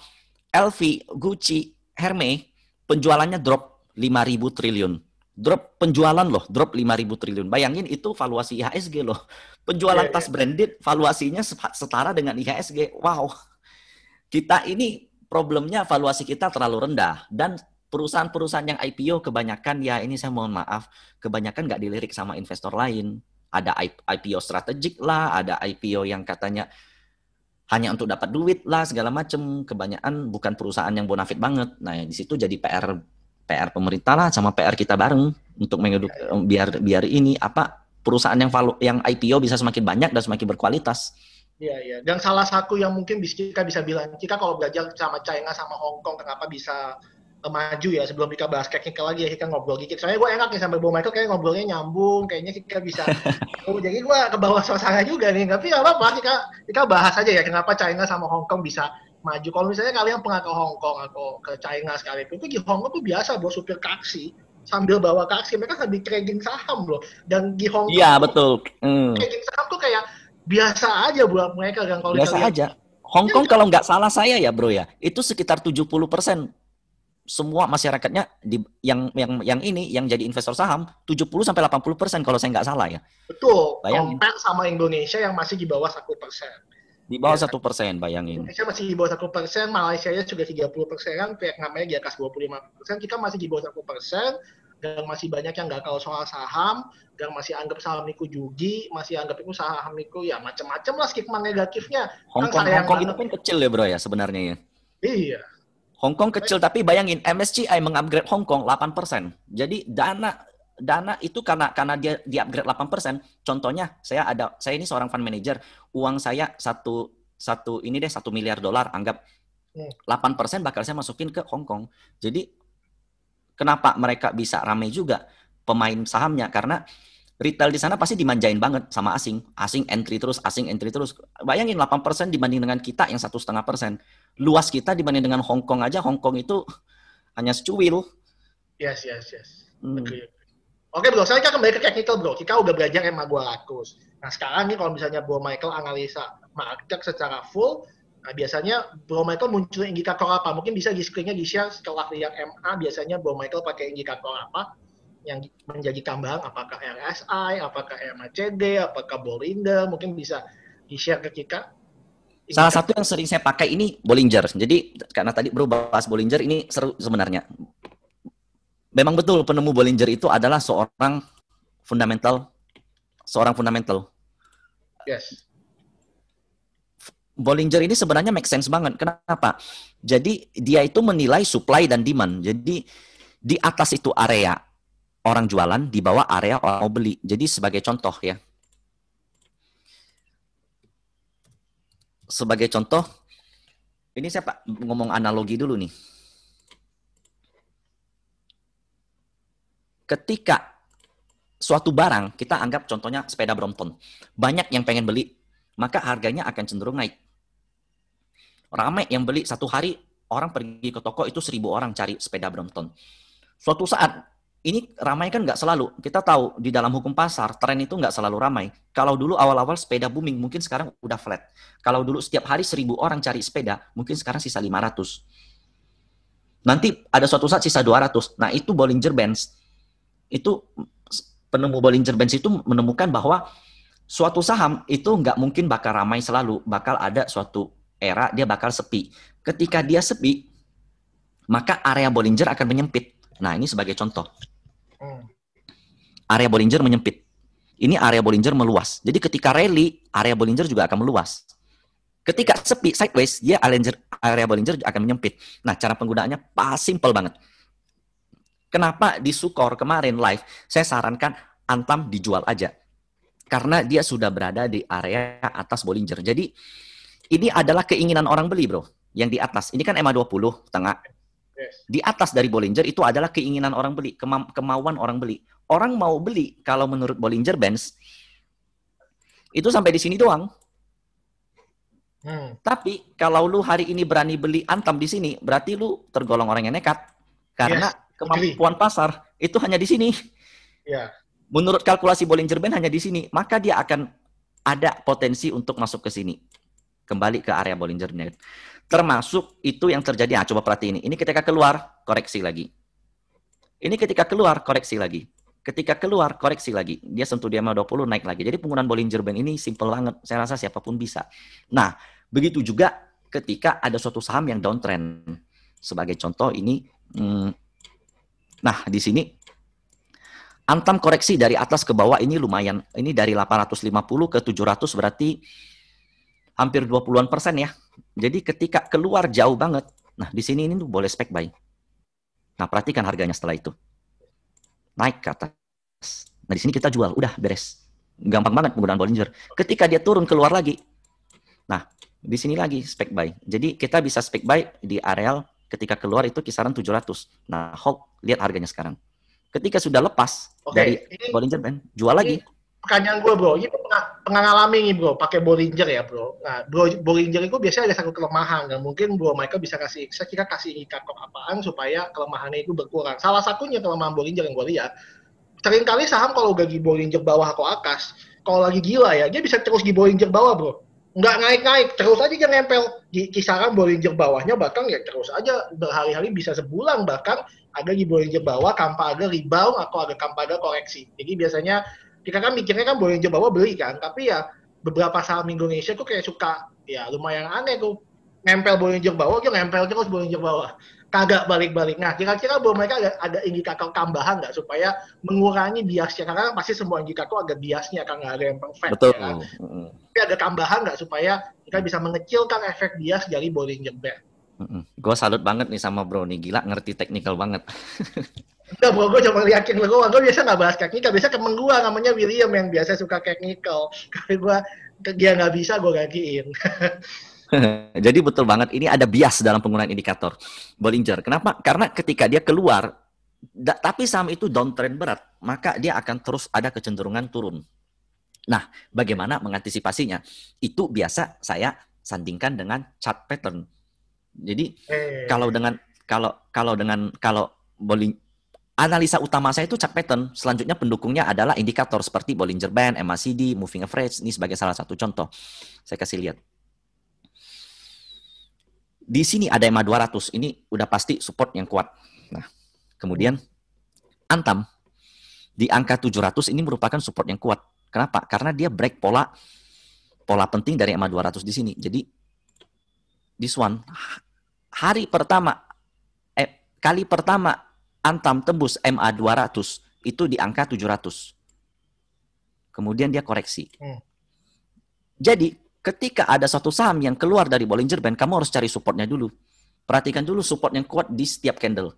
LV, Gucci, Hermes, penjualannya drop 5.000 triliun. Drop penjualan loh, drop 5.000 triliun. Bayangin itu valuasi IHSG loh. Iya, Penjualan iya. tas branded valuasinya setara dengan IHSG. Wow, kita ini problemnya valuasi kita terlalu rendah. Dan perusahaan-perusahaan yang IPO kebanyakan, ya ini saya mohon maaf, kebanyakan nggak dilirik sama investor lain. Ada IPO strategik lah, ada IPO yang katanya hanya untuk dapat duit lah segala macam. Kebanyakan bukan perusahaan yang bonafit banget. Nah, di situ jadi PR pemerintah lah sama PR kita bareng untuk mengeduk, biar ini apa perusahaan yang IPO bisa semakin banyak dan semakin berkualitas. Iya, iya. Dan salah satu yang mungkin kita bisa bilang, kita kalau belajar sama China sama Hong Kong, kenapa bisa maju ya, sebelum kita bahas teknikal lagi ya, kita ngobrol dikit. Soalnya gue enak nih sampai Bro Michael, kayak ngobrolnya nyambung, kayaknya kita bisa, oh jadi gue ke bawah suasana juga nih, tapi nggak apa-apa, kita bahas aja ya, kenapa China sama Hong Kong bisa maju. Kalau misalnya kalian pernah ke Hong Kong atau ke China sekalipun, itu di Hong Kong tuh biasa buat supir taksi, sambil bawa taksi, mereka sambil trading saham loh. Dan di Hong Iya, Kong tuh, betul. trading saham tuh kayak biasa aja buat mereka kan kalau kita Biasa lihat. aja. Hong Ya, Kong kalau nggak salah saya ya bro ya, itu sekitar 70% semua masyarakatnya yang jadi investor saham 70-80% kalau saya nggak salah ya. betul, Bayangin, compare sama Indonesia yang masih di bawah 1%. di bawah Ya, 1%, bayangin. Indonesia masih di bawah 1%, Malaysia sudah 30%, Vietnamnya di atas 25%, kita masih di bawah 1%, dan masih banyak yang nggak tahu soal saham, dan masih anggap saham itu judi, masih anggap itu saham itu ya macam-macam lah stigma negatifnya. Hong Kan Kong sayang itu banget. kan kecil ya bro ya sebenarnya ya. Iya. Hong Kong kecil tapi bayangin MSCI mengupgrade Hong Kong 8%. Jadi dana itu karena dia di-upgrade 8%. Contohnya saya ini seorang fund manager, uang saya satu ini deh 1 miliar dolar, anggap 8% bakal saya masukin ke Hong Kong. Jadi kenapa mereka bisa ramai juga pemain sahamnya, karena retail di sana pasti dimanjain banget sama asing entry terus. Bayangin 8% dibanding dengan kita yang 1,5%. Luas kita dibanding dengan Hong Kong aja, Hong Kong itu hanya secuil. Yes. Agree. Oke bro, saya kembali ke technical bro. Kita udah belajar MA200. Nah sekarang nih kalau misalnya Bro Michael analisa market secara full, nah biasanya Bro Michael muncul indikator apa? Mungkin bisa di screen-nya di-share setelah lihat MA, biasanya Bro Michael pakai indikator apa yang menjadi tambahan, apakah RSI, apakah MACD, apakah Bollinger, mungkin bisa di-share ke kita. Salah satu yang sering saya pakai ini Bollinger. Jadi karena tadi bro bahas Bollinger, ini seru sebenarnya. Memang betul penemu Bollinger itu adalah seorang fundamental. Yes. Bollinger ini sebenarnya make sense banget. Kenapa? Jadi dia itu menilai supply dan demand. Jadi di atas itu area orang jualan, di bawah area orang mau beli. Jadi sebagai contoh ya. Sebagai contoh, ini saya ngomong analogi dulu nih. Ketika suatu barang, kita anggap contohnya sepeda Brompton, banyak yang pengen beli, maka harganya akan cenderung naik. Ramai yang beli, satu hari orang pergi ke toko itu 1.000 orang cari sepeda Brompton. Suatu saat, ini ramai kan nggak selalu. Kita tahu di dalam hukum pasar, tren itu nggak selalu ramai. Kalau dulu awal-awal sepeda booming, mungkin sekarang udah flat. Kalau dulu setiap hari 1.000 orang cari sepeda, mungkin sekarang sisa 500. Nanti ada suatu saat sisa 200. Nah itu Bollinger Bands. Itu penemu Bollinger Bands itu menemukan bahwa suatu saham itu nggak mungkin bakal ramai selalu. Bakal ada suatu era dia bakal sepi. Ketika dia sepi, maka area Bollinger akan menyempit. Nah, ini sebagai contoh. Area Bollinger menyempit. Ini area Bollinger meluas. Jadi ketika rally, area Bollinger juga akan meluas. Ketika sepi, sideways, dia area Bollinger akan menyempit. Nah, cara penggunaannya simple banget. Kenapa di Sukor kemarin live, saya sarankan Antam dijual aja. Karena dia sudah berada di area atas Bollinger. Jadi, ini adalah keinginan orang beli, bro. Yang di atas. Ini kan EMA 20, tengah. Di atas dari Bollinger itu adalah keinginan orang beli, kemauan orang beli. Orang mau beli kalau menurut Bollinger Bands itu sampai di sini doang. Tapi kalau lu hari ini berani beli Antam di sini, berarti lu tergolong orang yang nekat. Karena kemampuan pasar itu hanya di sini. Menurut kalkulasi Bollinger Band hanya di sini, maka dia akan ada potensi untuk masuk ke sini. Kembali ke area Bollinger Band. Termasuk itu yang terjadi. Nah, coba perhati ini. Ini ketika keluar, koreksi lagi. Ini ketika keluar, koreksi lagi. Ketika keluar, koreksi lagi. Dia sentuh di EMA 20, naik lagi. Jadi penggunaan Bollinger Band ini simple banget. Saya rasa siapapun bisa. Nah, begitu juga ketika ada suatu saham yang downtrend. Sebagai contoh ini, nah di sini, Antam koreksi dari atas ke bawah ini lumayan. Ini dari 850 ke 700 berarti hampir 20-an persen ya. Jadi ketika keluar jauh banget, nah di sini ini tuh boleh spek buy. Nah perhatikan harganya setelah itu. Naik ke atas. Nah di sini kita jual, udah beres. Gampang banget penggunaan Bollinger. Ketika dia turun keluar lagi. Nah, di sini lagi spek buy. Jadi kita bisa spek buy di areal ketika keluar itu kisaran 700. Nah, hold, lihat harganya sekarang. Ketika sudah lepas dari Bollinger Band, jual lagi. Pertanyaan gue, bro, ini pernah ngalamin nih, bro, pakai Bollinger ya, bro. Nah, Bollinger itu biasanya ada satu kelemahan. Nah, mungkin Bro Michael bisa kasih indikator apaan supaya kelemahannya itu berkurang. Salah satunya kelemahan Bollinger yang gue lihat, seringkali saham kalau lagi Bollinger bawah atau atas, kalau lagi gila ya, dia bisa terus di Bollinger bawah, bro. Nggak naik-naik, terus aja dia nempel di kisaran Bollinger bawahnya, bahkan ya terus aja berhari-hari bisa sebulan, bahkan ada di Bollinger bawah, tanpa ada rebound atau ada tanpa ada koreksi. Jadi biasanya kita kan mikirnya kan Bollinger bawah beli kan, tapi ya beberapa saham Indonesia tuh kayak suka, ya lumayan aneh tuh, nempel Bollinger bawah, dia nempel terus Bollinger bawah. Kagak balik-balik. Nah, kira-kira Bro mereka ada indikator tambahan nggak supaya mengurangi biasnya? Karena pasti semua indikator ada biasnya, kan nggak ada yang perfect. Betul. Ya kan? Tapi ada tambahan nggak supaya kita bisa mengecilkan efek bias dari Bollinger Band? Gue salut banget nih sama Bro nih, gila ngerti teknikal banget. Enggak, Bro, gue cuma liatin lo. Gue biasa nggak bahas teknikal. Biasa temen gue namanya William yang biasa suka teknikal. Tapi dia nggak bisa, gue gantiin. Jadi betul banget, ini ada bias dalam penggunaan indikator Bollinger. Kenapa? Karena ketika dia keluar, tapi saham itu downtrend berat, maka dia akan terus ada kecenderungan turun. Nah, bagaimana mengantisipasinya? Itu biasa saya sandingkan dengan chart pattern. Jadi kalau analisa utama saya itu chart pattern, selanjutnya pendukungnya adalah indikator seperti Bollinger Band, MACD, Moving Average, ini sebagai salah satu contoh. Saya kasih lihat. Di sini ada EMA 200, ini udah pasti support yang kuat. Nah, kemudian Antam di angka 700 ini merupakan support yang kuat. Kenapa? Karena dia break pola penting dari EMA 200 di sini. Jadi this one kali pertama Antam tembus EMA 200 itu di angka 700. Kemudian dia koreksi. Jadi ketika ada satu saham yang keluar dari Bollinger Band, kamu harus cari supportnya dulu. Perhatikan dulu support yang kuat di setiap candle.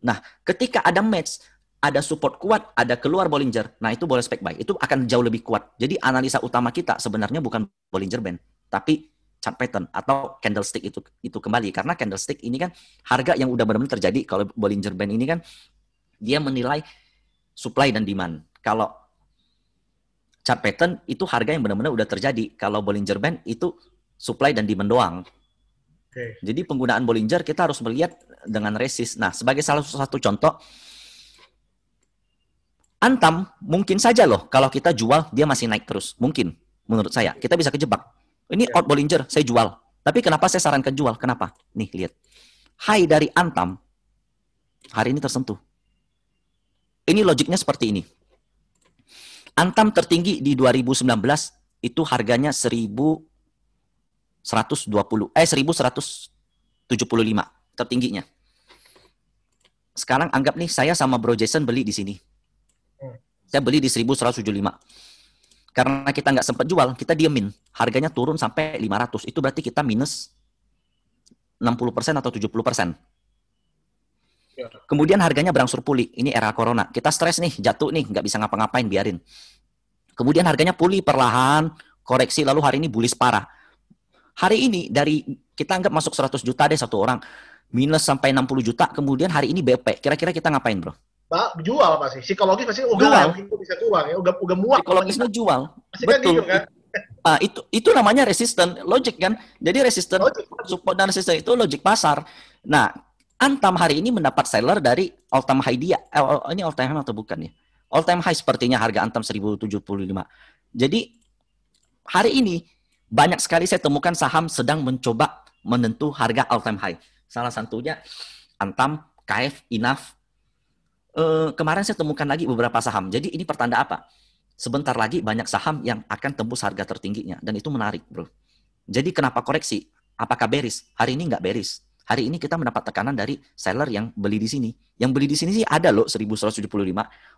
Nah, ketika ada match, ada support kuat, ada keluar Bollinger, nah itu boleh spek buy. Itu akan jauh lebih kuat. Jadi analisa utama kita sebenarnya bukan Bollinger Band, tapi chart pattern atau candlestick itu kembali. Karena candlestick ini kan harga yang udah benar-benar terjadi. Kalau Bollinger Band ini kan dia menilai supply dan demand. Kalau chart pattern itu harga yang benar-benar udah terjadi. Kalau Bollinger Band itu supply dan demand doang. Jadi penggunaan Bollinger kita harus melihat dengan resist. Nah, sebagai salah satu contoh, Antam mungkin saja loh kalau kita jual dia masih naik terus. Mungkin menurut saya kita bisa kejebak. Ini out Bollinger, saya jual. Tapi kenapa saya sarankan jual? Kenapa? Nih lihat. High dari Antam hari ini tersentuh. Ini logiknya seperti ini. Antam tertinggi di 2019 itu harganya 1175 tertingginya. Sekarang anggap nih saya sama Bro Jason beli di sini. Saya beli di 1175. Karena kita nggak sempat jual, kita diemin. Harganya turun sampai 500. Itu berarti kita minus 60% atau 70%. Ya. Kemudian harganya berangsur pulih. Ini era corona. Kita stres nih, jatuh nih, nggak bisa ngapa-ngapain, biarin. Kemudian harganya pulih perlahan, koreksi, lalu hari ini bullish parah. Hari ini dari kita anggap masuk 100 juta deh satu orang, minus sampai 60 juta, kemudian hari ini BP. Kira-kira kita ngapain, bro? Jual pasti. Psikologis pasti udah Jual. yang itu bisa keluar ya, udah muak. Psikologisnya jual. Pasti kan Betul. gitu kan? Itu namanya resisten, logic kan. Jadi resisten, support dan resisten itu logic pasar. Nah, Antam hari ini mendapat seller dari all time high dia. Ini all time high atau bukan ya? All time high sepertinya harga Antam 1075. Jadi hari ini banyak sekali saya temukan saham sedang mencoba menentu harga all time high. Salah satunya Antam, KF, Inaf. Kemarin saya temukan lagi beberapa saham. Jadi ini pertanda apa? Sebentar lagi banyak saham yang akan tembus harga tertingginya. Dan itu menarik, bro. Jadi kenapa koreksi? Apakah bearish? Hari ini nggak bearish. Hari ini kita mendapat tekanan dari seller yang beli di sini. Yang beli di sini sih ada loh 1175.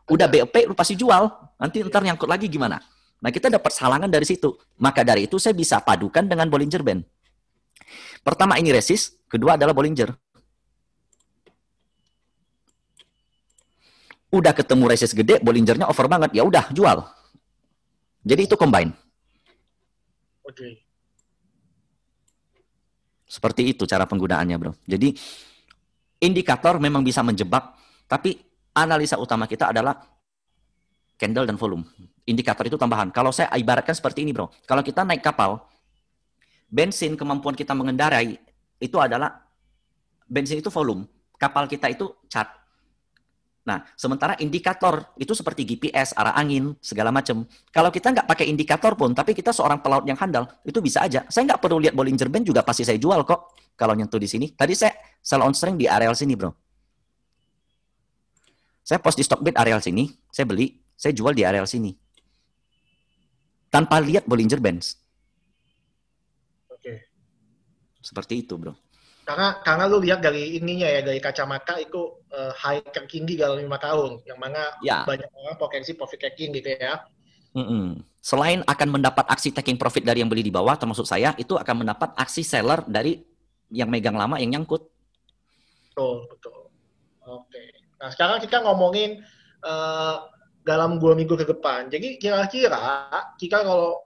Udah BOP lu pasti jual. Nanti ntar nyangkut lagi gimana? Nah kita dapat halangan dari situ. Maka dari itu saya bisa padukan dengan Bollinger Band. Pertama ini resist, kedua adalah Bollinger. Udah ketemu resist gede, Bollingernya over banget, ya udah jual. Jadi itu combine. Oke. Seperti itu cara penggunaannya, bro. Jadi indikator memang bisa menjebak, tapi analisa utama kita adalah candle dan volume. Indikator itu tambahan. Kalau saya ibaratkan seperti ini, bro. Kalau kita naik kapal, bensin kemampuan kita mengendarai itu adalah bensin itu volume. Kapal kita itu cat. Nah, sementara indikator itu seperti GPS, arah angin, segala macam. Kalau kita nggak pakai indikator pun, tapi kita seorang pelaut yang handal, itu bisa aja. Saya nggak perlu lihat Bollinger Band juga pasti saya jual kok. Kalau nyentuh di sini. Tadi saya sell on strength di areal sini, bro. Saya post di Stockbit areal sini, saya beli, saya jual di areal sini. Tanpa lihat Bollinger Bands. Oke. Seperti itu, bro. Karena lu lihat dari ininya ya, dari kacamata itu high tertinggi dalam 5 tahun, yang mana Ya. banyak orang potensi profit taking gitu ya. Selain akan mendapat aksi taking profit dari yang beli di bawah, termasuk saya, itu akan mendapat aksi seller dari yang megang lama yang nyangkut. Betul. Oke. Nah sekarang kita ngomongin dalam 2 minggu ke depan. Jadi kira-kira kita kalau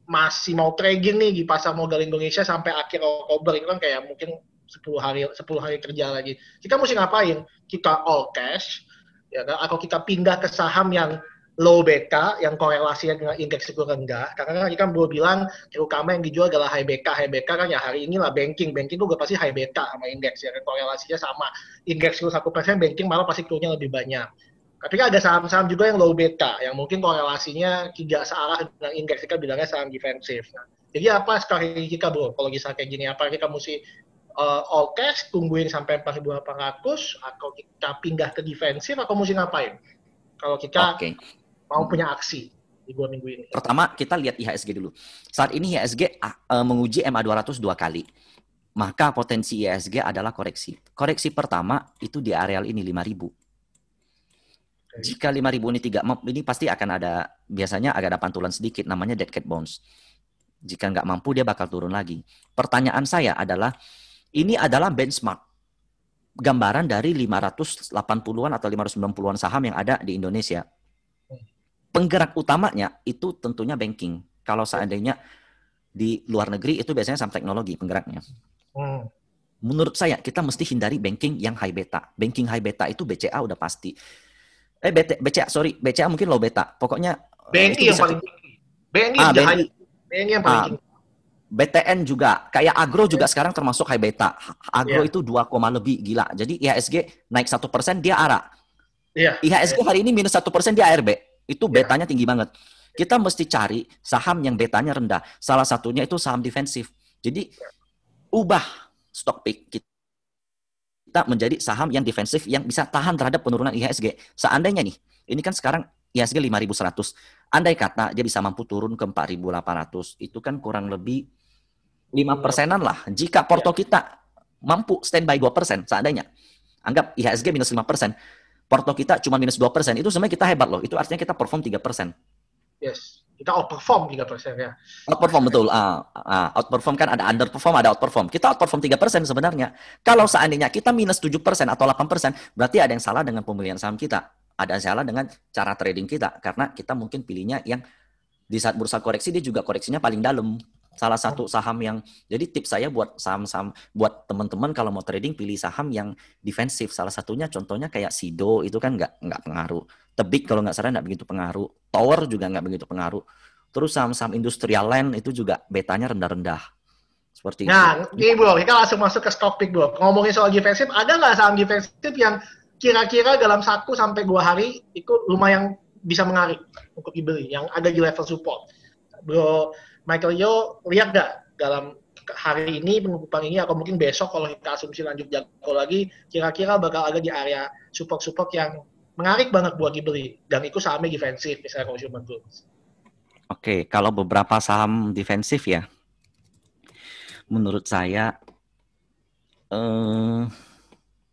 masih mau trading nih di pasar modal Indonesia sampai akhir Oktober, itu kan kayak mungkin 10 hari kerja lagi. Kita mesti ngapain? Kita all cash, ya kan? Atau kita pindah ke saham yang low beta, yang korelasinya dengan indeks itu rendah. Karena kan kita belum bilang, terutama yang dijual adalah high beta. High beta kan ya hari inilah banking itu udah pasti high beta sama indeks, ya kan? Korelasinya sama. Indeks itu 1%, banking malah pasti turunnya lebih banyak. Tapi kan ada saham-saham juga yang low beta, yang mungkin korelasinya tidak searah dengan indeks. Kita bilangnya saham defensif. Nah, jadi apa strategi kita, bro? Kalau bisa kayak gini, apa kita mesti all cash, tungguin sampai 4.800, atau kita pindah ke defensif, atau mesti ngapain? Kalau kita mau punya aksi di 2 minggu ini. Pertama, kita lihat IHSG dulu. Saat ini IHSG menguji MA200 2 kali. Maka potensi IHSG adalah koreksi. Koreksi pertama itu di areal ini 5.000. Jika 5.000 ini 3, ini pasti akan ada, biasanya agak ada pantulan sedikit, namanya dead cat bounce. Jika nggak mampu, dia bakal turun lagi. Pertanyaan saya adalah, ini adalah benchmark gambaran dari 580-an atau 590-an saham yang ada di Indonesia. Penggerak utamanya itu tentunya banking. Kalau seandainya di luar negeri itu biasanya saham teknologi penggeraknya. Menurut saya kita mesti hindari banking yang high beta. Banking high beta itu BCA udah pasti. BCA mungkin low beta. Pokoknya BNI yang paling tinggi. BNI yang paling tinggi. BTN juga, kayak agro juga sekarang termasuk high beta. Agro itu 2, lebih, gila. Jadi IHSG naik 1%, dia ARA. IHSG hari ini minus 1%, dia ARB. Itu betanya tinggi banget. Kita mesti cari saham yang betanya rendah. Salah satunya itu saham defensif. Jadi ubah stock pick kita menjadi saham yang defensif yang bisa tahan terhadap penurunan IHSG. Seandainya nih, ini kan sekarang IHSG 5.100. Andai kata dia bisa mampu turun ke 4.800, itu kan kurang lebih 5%-an lah. Jika porto kita mampu standby 2%, seandainya, anggap IHSG minus 5%, porto kita cuma minus 2%, itu sebenarnya kita hebat loh. Itu artinya kita perform 3%. Yes. Kita outperform 3% ya. Outperform betul. Outperform kan ada underperform, ada outperform. Kita outperform 3% sebenarnya. Kalau seandainya kita minus 7% atau 8%, berarti ada yang salah dengan pemilihan saham kita. Ada yang salah dengan cara trading kita. Karena kita mungkin pilihnya yang di saat bursa koreksi, dia juga koreksinya paling dalam. Salah satu saham yang, jadi tips saya buat saham-saham, buat teman-teman kalau mau trading, pilih saham yang defensif. Salah satunya contohnya kayak Sido, itu kan nggak pengaruh. Tebik kalau nggak salah nggak begitu pengaruh. Tower juga nggak begitu pengaruh. Terus saham-saham industrial land itu juga betanya rendah-rendah. Seperti nah, itu. ini bro, kita langsung masuk ke stock pick bro. Ngomongin soal defensif, ada nggak saham defensif yang kira-kira dalam 1-2 hari itu lumayan bisa menarik untuk dibeli, yang ada di level support? Bro Michael Yo, lihat nggak dalam hari ini, penutupan ini, atau mungkin besok kalau kita asumsi lanjut jago lagi, kira-kira bakal ada di area support-support yang menarik banget buat dibeli, dan itu sahamnya defensif, misalnya consumer goods. Oke, kalau beberapa saham defensif ya, menurut saya,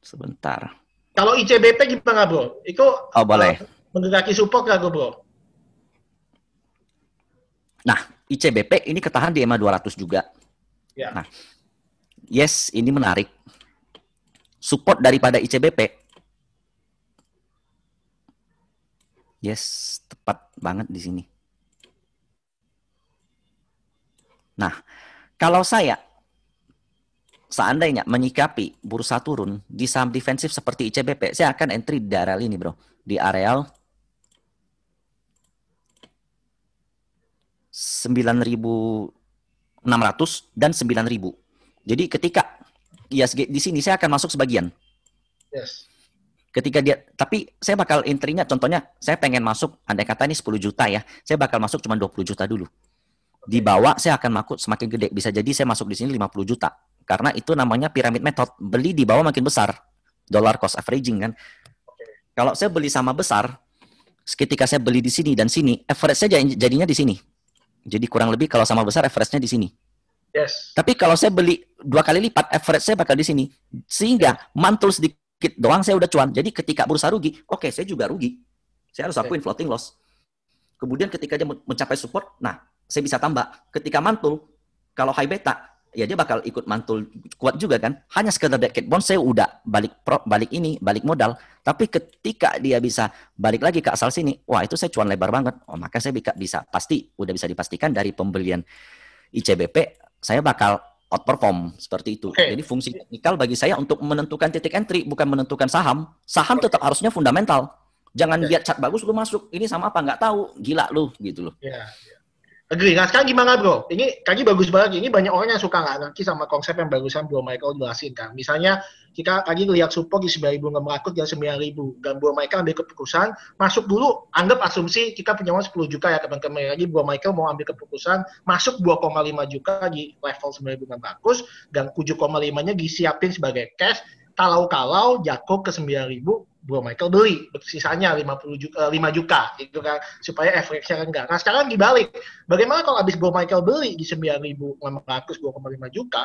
sebentar. Kalau ICBP gimana bro? Itu boleh. menggerakkan support nggak bro? Nah, ICBP ini ketahan di EMA 200 juga. Ya. Nah, yes, ini menarik. Support daripada ICBP. Yes, tepat banget di sini. Nah, kalau saya seandainya menyikapi bursa turun di saham defensif seperti ICBP, saya akan entry di areal ini, bro. Di areal 9.600 dan 9.000. Jadi ketika ISG di sini saya akan masuk sebagian. Yes. Ketika dia, tapi saya bakal entry-nya, contohnya saya pengen masuk, andai kata ini 10 juta ya, saya bakal masuk cuma 20 juta dulu. Di bawah saya akan masuk semakin gede, bisa jadi saya masuk di sini 50 juta. Karena itu namanya pyramid method, beli di bawah makin besar. Dollar cost averaging kan. Kalau saya beli sama besar, ketika saya beli di sini dan sini, average saya jadinya di sini. Jadi kurang lebih kalau sama besar average-nya di sini. Yes. Tapi kalau saya beli 2 kali lipat, average saya bakal di sini. Sehingga mantul sedikit doang saya udah cuan. Jadi ketika bursa rugi, oke, saya juga rugi. Saya harus akuin floating loss. Kemudian ketika dia mencapai support, nah saya bisa tambah. Ketika mantul, kalau high beta, ya dia bakal ikut mantul kuat juga kan. Hanya sekedar decade bond saya udah balik modal. Tapi ketika dia bisa balik lagi ke asal sini, wah itu saya cuan lebar banget. Maka saya udah bisa dipastikan dari pembelian ICBP, saya bakal outperform seperti itu. Jadi fungsi teknikal bagi saya untuk menentukan titik entry, bukan menentukan saham. Saham tetap harusnya fundamental. Jangan lihat chart bagus lu masuk, ini sama apa nggak tahu, gila lu gitu loh. Iya. Agree. Nah sekarang gimana bro? Ini kaki bagus banget. Ini banyak orang yang suka nggak ngerti sama konsep yang bagusan Bro Michael jelasin kan. Misalnya kita kaki lihat support di 9.600 dan 9.000, dan Bro Michael ambil keputusan masuk dulu. Anggap asumsi kita punya uang 10 juta ya teman-teman. Lagi Bro Michael mau ambil keputusan masuk 2,5 juta di level 9.600 dan 7,5-nya disiapin sebagai cash. Kalau jatuh ke 9.000, Bro Michael beli, sisanya 5 juta, gitu kan, supaya average-nya rendah. Nah sekarang dibalik, bagaimana kalau habis Bro Michael beli di 9.600 2,5 juta,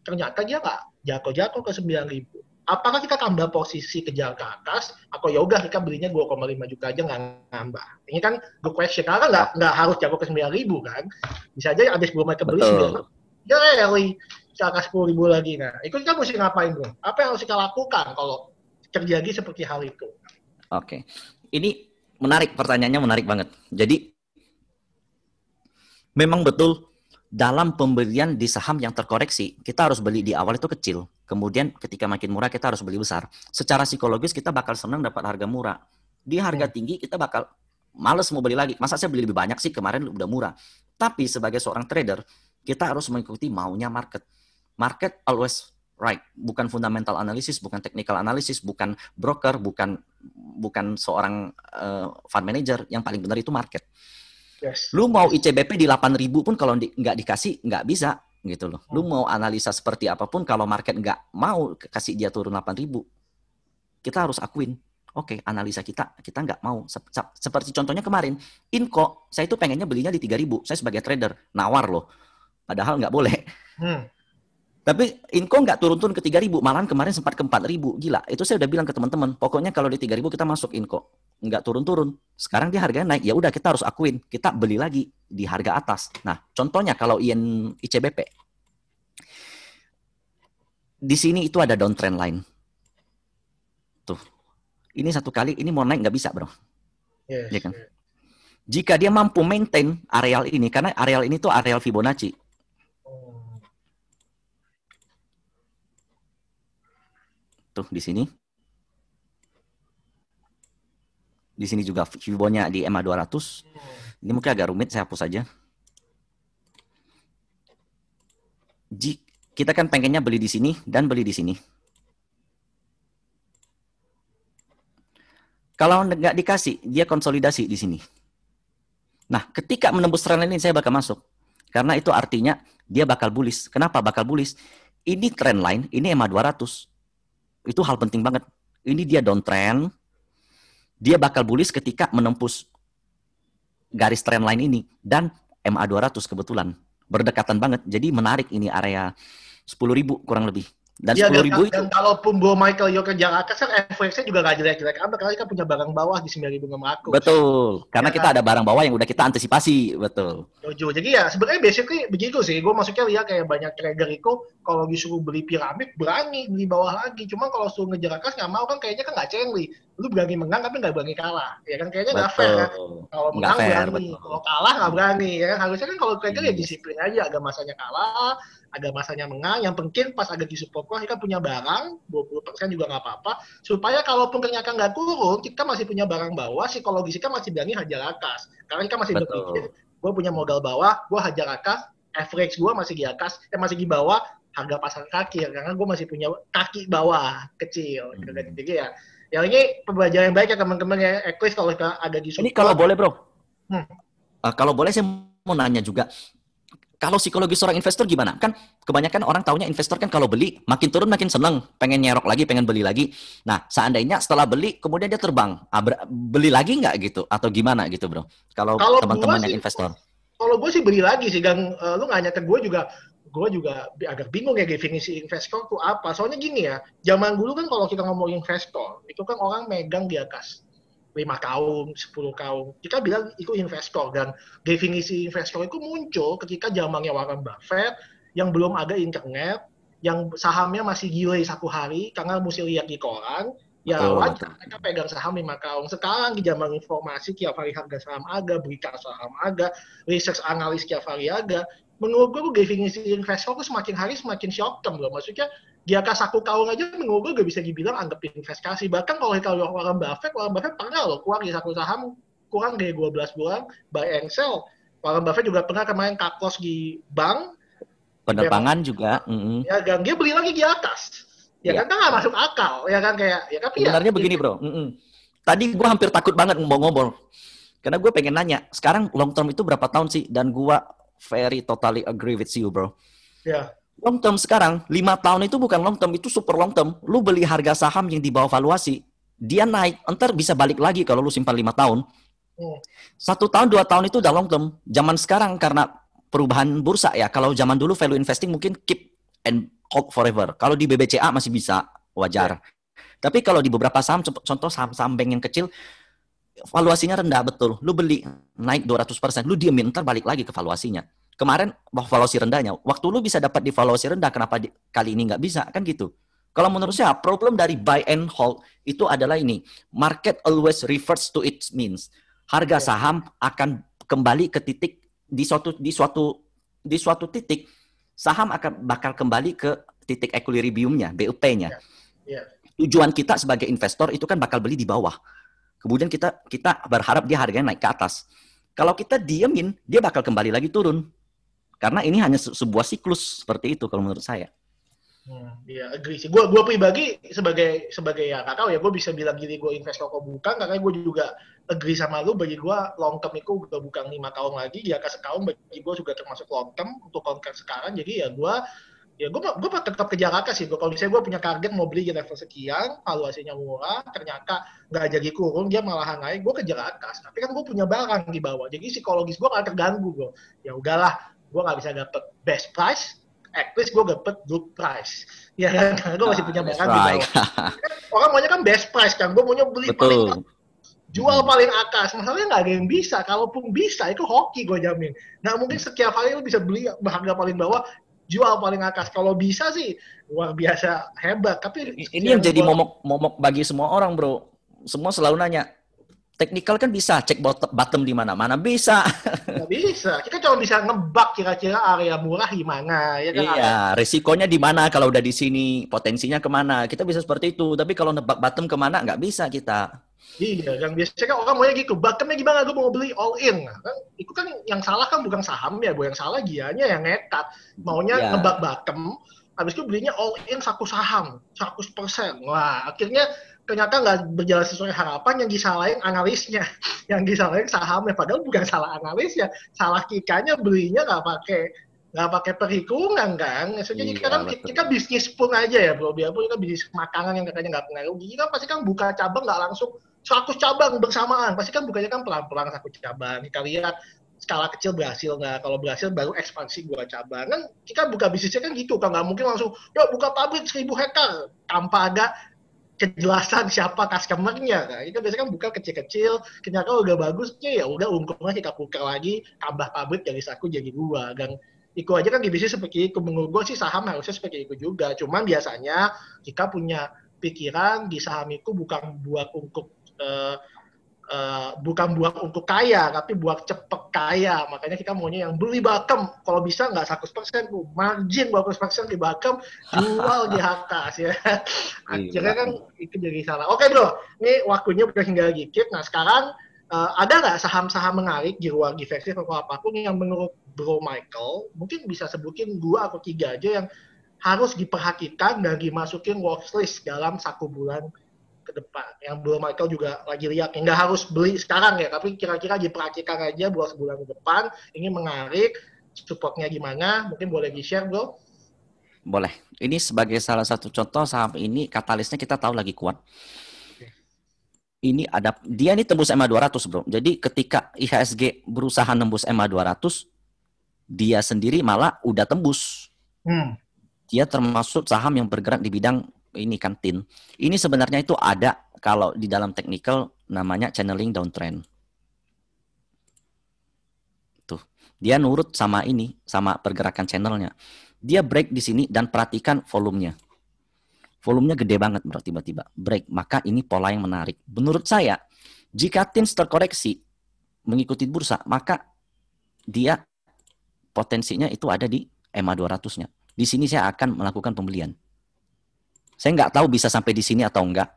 ternyata dia nggak jatuh ke 9.000. Apakah kita tambah posisi kejar ke atas, atau ya udah kita belinya 2,5 juta aja nggak nambah? Ini kan good question, karena nggak harus jatuh ke 9.000 kan, bisa aja habis Bro Michael beli 9.000, ya rally ke atas 10.000 lagi. Nah itu kita mesti ngapain bro? Apa yang harus kita lakukan kalau terjadi seperti hal itu? Oke. Ini menarik, pertanyaannya menarik banget. Jadi memang betul dalam pembelian di saham yang terkoreksi, kita harus beli di awal itu kecil. Kemudian ketika makin murah kita harus beli besar. Secara psikologis kita bakal senang dapat harga murah. Di harga tinggi kita bakal males mau beli lagi. Masa saya beli lebih banyak sih, kemarin udah murah. Tapi sebagai seorang trader, kita harus mengikuti maunya market. Market always right, bukan fundamental analysis, bukan technical analysis, bukan broker, bukan seorang fund manager. Yang paling benar itu market. Yes. Lu mau ICBP di 8.000 pun kalau nggak dikasih, nggak bisa gitu loh. Lu mau analisa seperti apapun, kalau market nggak mau kasih dia turun 8.000, kita harus akuin. Oke, analisa kita nggak mau. Seperti contohnya kemarin, Inco, saya itu pengennya belinya di 3.000. Saya sebagai trader, nawar loh. Padahal nggak boleh. Tapi Inco nggak turun ke 3.000, malahan kemarin sempat ke 4.000. Gila, itu saya udah bilang ke teman-teman, pokoknya kalau di 3.000 kita masuk Inco. nggak turun-turun. Sekarang dia harganya naik, ya udah kita harus akuin, kita beli lagi di harga atas. Nah, contohnya kalau ICBP, di sini itu ada downtrend line. Tuh, ini satu kali, ini mau naik nggak bisa, bro. Yes. Ya kan? Jika dia mampu maintain areal ini, karena areal ini tuh areal Fibonacci. Tuh, di sini. Di sini juga Fibonya di EMA 200. Ini mungkin agak rumit, saya hapus saja. Kita kan pengennya beli di sini dan beli di sini. Kalau nggak dikasih, dia konsolidasi di sini. Nah, ketika menembus trend line ini, saya bakal masuk. Karena itu artinya dia bakal bullish. Kenapa bakal bullish? Ini trend line, ini EMA 200. Itu hal penting banget. Ini dia downtrend. Dia bakal bullish ketika menembus garis trend line ini. Dan EMA 200 kebetulan. Berdekatan banget. Jadi menarik ini area 10.000 kurang lebih. Dan ya, 10.000 itu. Dan kalaupun Bro Michael Yo kerja akas, kan FX-nya juga nggak jelek-jelek amat, karena kita punya barang bawah di 9.600. Betul, karena ya, kita ada barang bawah yang udah kita antisipasi, betul. Jadi ya sebenarnya basically begitu sih. Gue maksudnya lihat kayak banyak trader itu kalau disuruh beli piramid berani beli bawah lagi. Cuma kalau suruh ngejar akas nggak mau kan, kayaknya kan nggak cengli. Lu berani menang tapi nggak berani kalah. Ya kan kayaknya nggak fair kan. Kalau menang fair, berani, kalau kalah nggak berani. Ya kan harusnya kan kalau trader ya disiplin aja. Ada masanya kalah, ada masanya menang. Yang penting pas ada di support loss kita punya barang 20% juga nggak apa-apa. Supaya kalaupun ternyata nggak turun, kita masih punya barang bawah. Psikologis kita masih berani hajar akas. Karena kita masih berpikir, gue punya modal bawah, gue hajar atas, average gue masih di atas, masih di bawah harga pasar kaki, karena gue masih punya kaki bawah kecil. Jadi ya, yang ini pembelajaran yang baik ya teman-teman ya. At least kalau ada di support. Ini kalau boleh bro, kalau boleh saya mau nanya juga, kalau psikologi seorang investor gimana? Kan kebanyakan orang taunya investor kan kalau beli makin turun makin seneng, pengen nyerok lagi, pengen beli lagi. Nah, seandainya setelah beli kemudian dia terbang, beli lagi nggak gitu? Atau gimana gitu bro? Kalau teman-teman yang investor. Kalau gue sih beli lagi sih, Gang. Lu nanya ke gue juga agak bingung ya definisi investor tuh apa. Soalnya gini ya, zaman dulu kan kalau kita ngomong investor, itu kan orang megang di atas 5 tahun, 10 tahun. Kita bilang itu investor, dan definisi investor itu muncul ketika zamannya Warren Buffett yang belum ada internet, yang sahamnya masih gile satu hari karena mesti lihat di koran. Ya wajar mereka pegang saham 5 tahun. Sekarang di zaman informasi tiap hari harga saham ada, berita saham ada, research analis tiap hari ada. Menurut gue definisi investor itu semakin hari semakin short term loh. Maksudnya di atas 1 tahun aja menurut gue gak bisa dibilang anggap investasi. Bahkan kalau Warren Buffett pernah loh keluar di satu saham kurang dari 12 bulan buy and sell. Warren Buffett juga pernah kemarin cut loss di bank. Penerbangan juga. Ya, dan dia beli lagi di atas. Ya kan nggak masuk akal, ya kan kayak ya tapi sebenarnya begini bro. Tadi gue hampir takut banget ngobrol karena gue pengen nanya sekarang long term itu berapa tahun sih, dan gue very totally agree with you bro. Ya. Long term sekarang 5 tahun itu bukan long term, itu super long term. Lu beli harga saham yang di bawah valuasi, dia naik, entar bisa balik lagi kalau lu simpan 5 tahun. 1 tahun 2 tahun itu udah long term. Zaman sekarang karena perubahan bursa ya, kalau zaman dulu value investing mungkin keep and hold forever. Kalau di BBCA masih bisa, wajar. Tapi kalau di beberapa saham, contoh saham-saham bank yang kecil, valuasinya rendah betul. Lu beli naik 200%, lu diemin, ntar balik lagi ke valuasinya. Kemarin valuasi rendahnya, waktu lu bisa dapat di valuasi rendah, kenapa kali ini nggak bisa? Kan gitu. Kalau menurut saya, problem dari buy and hold itu adalah ini. Market always refers to its means. Harga saham akan kembali ke titik, di suatu titik, saham bakal kembali ke titik equilibriumnya, BUP-nya. Tujuan kita sebagai investor itu kan bakal beli di bawah. Kemudian kita berharap dia harganya naik ke atas. Kalau kita diemin, dia bakal kembali lagi turun. Karena ini hanya sebuah siklus seperti itu kalau menurut saya. Iya, agree sih. Gue pribadi sebagai ya nggak tahu ya, gue bisa bilang gini gue investor kok bukan, karena gue juga agree sama lu. Bagi gue long term itu udah bukan 5 tahun lagi, di atas setahun bagi gue juga termasuk long term untuk kontrak sekarang. Jadi ya gue tetap kejar atas sih. Kalau misalnya gue punya target mau beli di level sekian, valuasinya murah, ternyata nggak jadi kurung, dia malahan naik, gue kejar atas. Tapi kan gue punya barang di bawah, jadi psikologis gue nggak terganggu gue. Ya udahlah, gue nggak bisa dapet best price, at least gue dapet good price. Ya kan, gue masih punya barang di bawah. Orang maunya kan best price kan, gue maunya beli paling Jual paling atas, masalahnya nggak ada yang bisa. Kalaupun bisa, itu hoki gue jamin. Nggak mungkin setiap hari lu bisa beli harga paling bawah, jual paling atas. Kalau bisa sih, luar biasa hebat. Tapi Ini yang yang jadi gua momok bagi semua orang, bro. Semua selalu nanya, teknikal kan bisa cek bottom di mana? Mana bisa. nggak bisa. Kita cuma bisa ngebak kira-kira area murah gimana, ya kan? Area Iya, resikonya di mana kalau udah di sini, potensinya kemana? Kita bisa seperti itu, tapi kalau nebak bottom kemana, nggak bisa kita. iya, yang biasanya kan orang maunya gitu, bottomnya gimana, gue mau beli all in. Nah, kan, itu kan yang salah kan bukan sahamnya, gue yang salah gianya yang nekat. Maunya Ya, ngebak bottom, habis itu belinya all in satu saham, 100%. Wah, akhirnya ternyata nggak berjalan sesuai harapan, yang disalahin analisnya, yang disalahin sahamnya. Padahal bukan salah analis ya, salah kikanya belinya nggak pakai perhitungan kan. Maksudnya kita iya kan betul. kita bisnis pun aja ya bro, biarpun kita bisnis makanan yang katanya nggak pernah rugi, kita pasti kan buka cabang nggak langsung 100 cabang bersamaan, pasti kan bukanya kan pelan-pelan 1 cabang. Kita lihat skala kecil berhasil nggak, kalau berhasil baru ekspansi 2 cabang. Kan kita buka bisnisnya kan gitu, kan nggak mungkin langsung ya buka pabrik 1.000 hektar tanpa ada kejelasan siapa customernya. Nah, kita biasanya kan buka kecil-kecil, ternyata udah bagusnya ya udah untungnya kita buka lagi, tambah pabrik dari 1 jadi 2. Dan itu aja kan di bisnis seperti itu. Menurut gue sih saham harusnya seperti itu juga. Cuman biasanya kita punya pikiran di saham itu bukan buat untuk kaya, tapi buat cepet kaya. Makanya kita maunya yang beli Bakem. Kalau bisa nggak 100%, margin 20% di Bakem, jual di atas ya. Akhirnya Gila. kan itu jadi salah. Oke bro, ini waktunya udah tinggal dikit. Nah sekarang ada nggak saham-saham menarik di luar diversi atau apapun yang menurut Bro Michael, mungkin bisa sebutin 2 atau 3 aja yang harus diperhatikan dan dimasukin watchlist dalam 1 bulan ke depan, yang Bro Michael juga lagi lihat, nggak harus beli sekarang ya, tapi kira-kira diperhatikan aja buat sebulan ke depan, ini menarik, supportnya gimana, mungkin boleh di-share bro? Boleh. Ini sebagai salah satu contoh saham ini katalisnya kita tahu lagi kuat. Ini ada dia ini tembus MA 200, bro. Jadi ketika IHSG berusaha nembus MA 200, dia sendiri malah udah tembus. Dia termasuk saham yang bergerak di bidang ini kan tin. Ini sebenarnya itu ada kalau di dalam technical namanya channeling downtrend. Tuh. Dia nurut sama ini, sama pergerakan channelnya. Dia break di sini dan perhatikan volumenya. Volumenya gede banget bro, tiba-tiba break. Maka ini pola yang menarik. Menurut saya, jika TINS terkoreksi mengikuti bursa, maka dia potensinya itu ada di EMA 200-nya. Di sini saya akan melakukan pembelian. Saya nggak tahu bisa sampai di sini atau enggak,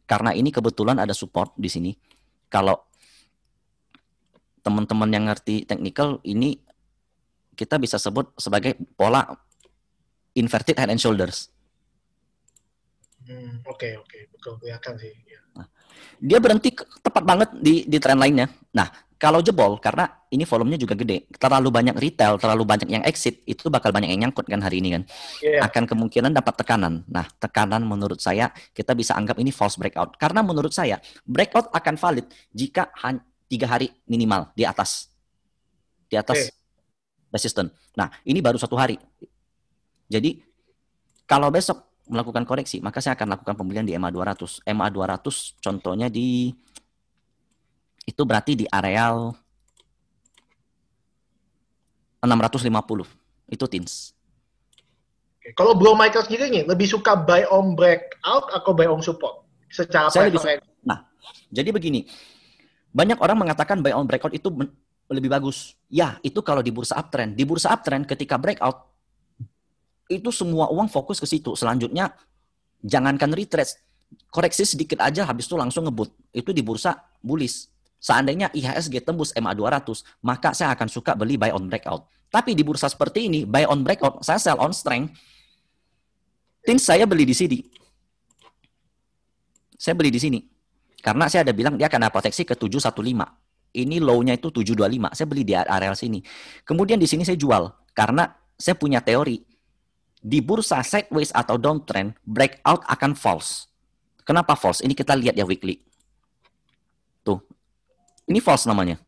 karena ini kebetulan ada support di sini. Kalau teman-teman yang ngerti technical, ini kita bisa sebut sebagai pola inverted head and shoulders. Oke, betul kelihatan sih. Nah, dia berhenti tepat banget di trend lainnya. Nah, kalau jebol, karena ini volumenya juga gede, terlalu banyak retail, terlalu banyak yang exit, itu bakal banyak yang nyangkut kan hari ini kan. Yeah. Akan kemungkinan dapat tekanan. Nah, tekanan menurut saya, kita bisa anggap ini false breakout. Karena menurut saya, breakout akan valid jika 3 hari minimal di atas resisten. Nah, ini baru 1 hari. Jadi, kalau besok melakukan koreksi, maka saya akan lakukan pembelian di EMA 200. EMA 200 contohnya itu berarti di areal 650. Itu TINS. Kalau Bro Michael sendiri nih, lebih suka buy on breakout atau buy on support? Secara saya preferensi. Nah, jadi begini. Banyak orang mengatakan buy on breakout itu lebih bagus. Ya, itu kalau di bursa uptrend. Di bursa uptrend ketika breakout, itu semua uang fokus ke situ. Selanjutnya, jangankan retrace, koreksi sedikit aja habis itu langsung ngebut. Itu di bursa bullish. Seandainya IHSG tembus MA 200, maka saya akan suka beli buy on breakout. Tapi di bursa seperti ini, buy on breakout, saya sell on strength. TINS saya beli di sini. Saya beli di sini. Karena saya ada bilang dia akan proteksi ke 715. Ini low-nya itu 725. Saya beli di area sini. Kemudian di sini saya jual. Karena saya punya teori. Di bursa sideways atau downtrend, breakout akan false. Kenapa false? Ini kita lihat ya weekly. Tuh. Ini false namanya.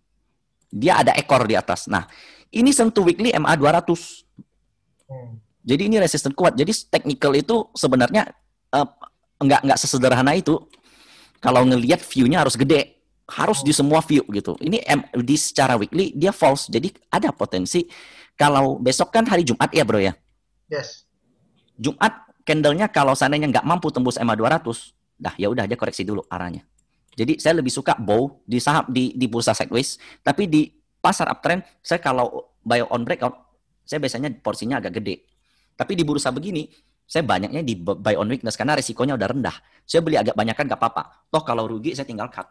Dia ada ekor di atas. Nah, ini sentuh weekly MA 200. Jadi ini resisten kuat. Jadi technical itu sebenarnya enggak sesederhana itu. Kalau ngelihat view-nya harus gede. Harus di semua view gitu. Ini di secara weekly dia false. Jadi ada potensi kalau besok kan hari Jumat ya bro ya. Yes. Jumat candlenya kalau seandainya nggak mampu tembus EMA 200, dah ya udah dia koreksi dulu arahnya. Jadi saya lebih suka bow di saham di bursa sideways, tapi di pasar uptrend saya kalau buy on breakout saya biasanya porsinya agak gede. Tapi di bursa begini saya banyaknya di buy on weakness karena resikonya udah rendah. Saya beli agak banyak kan nggak apa-apa. Toh kalau rugi saya tinggal cut.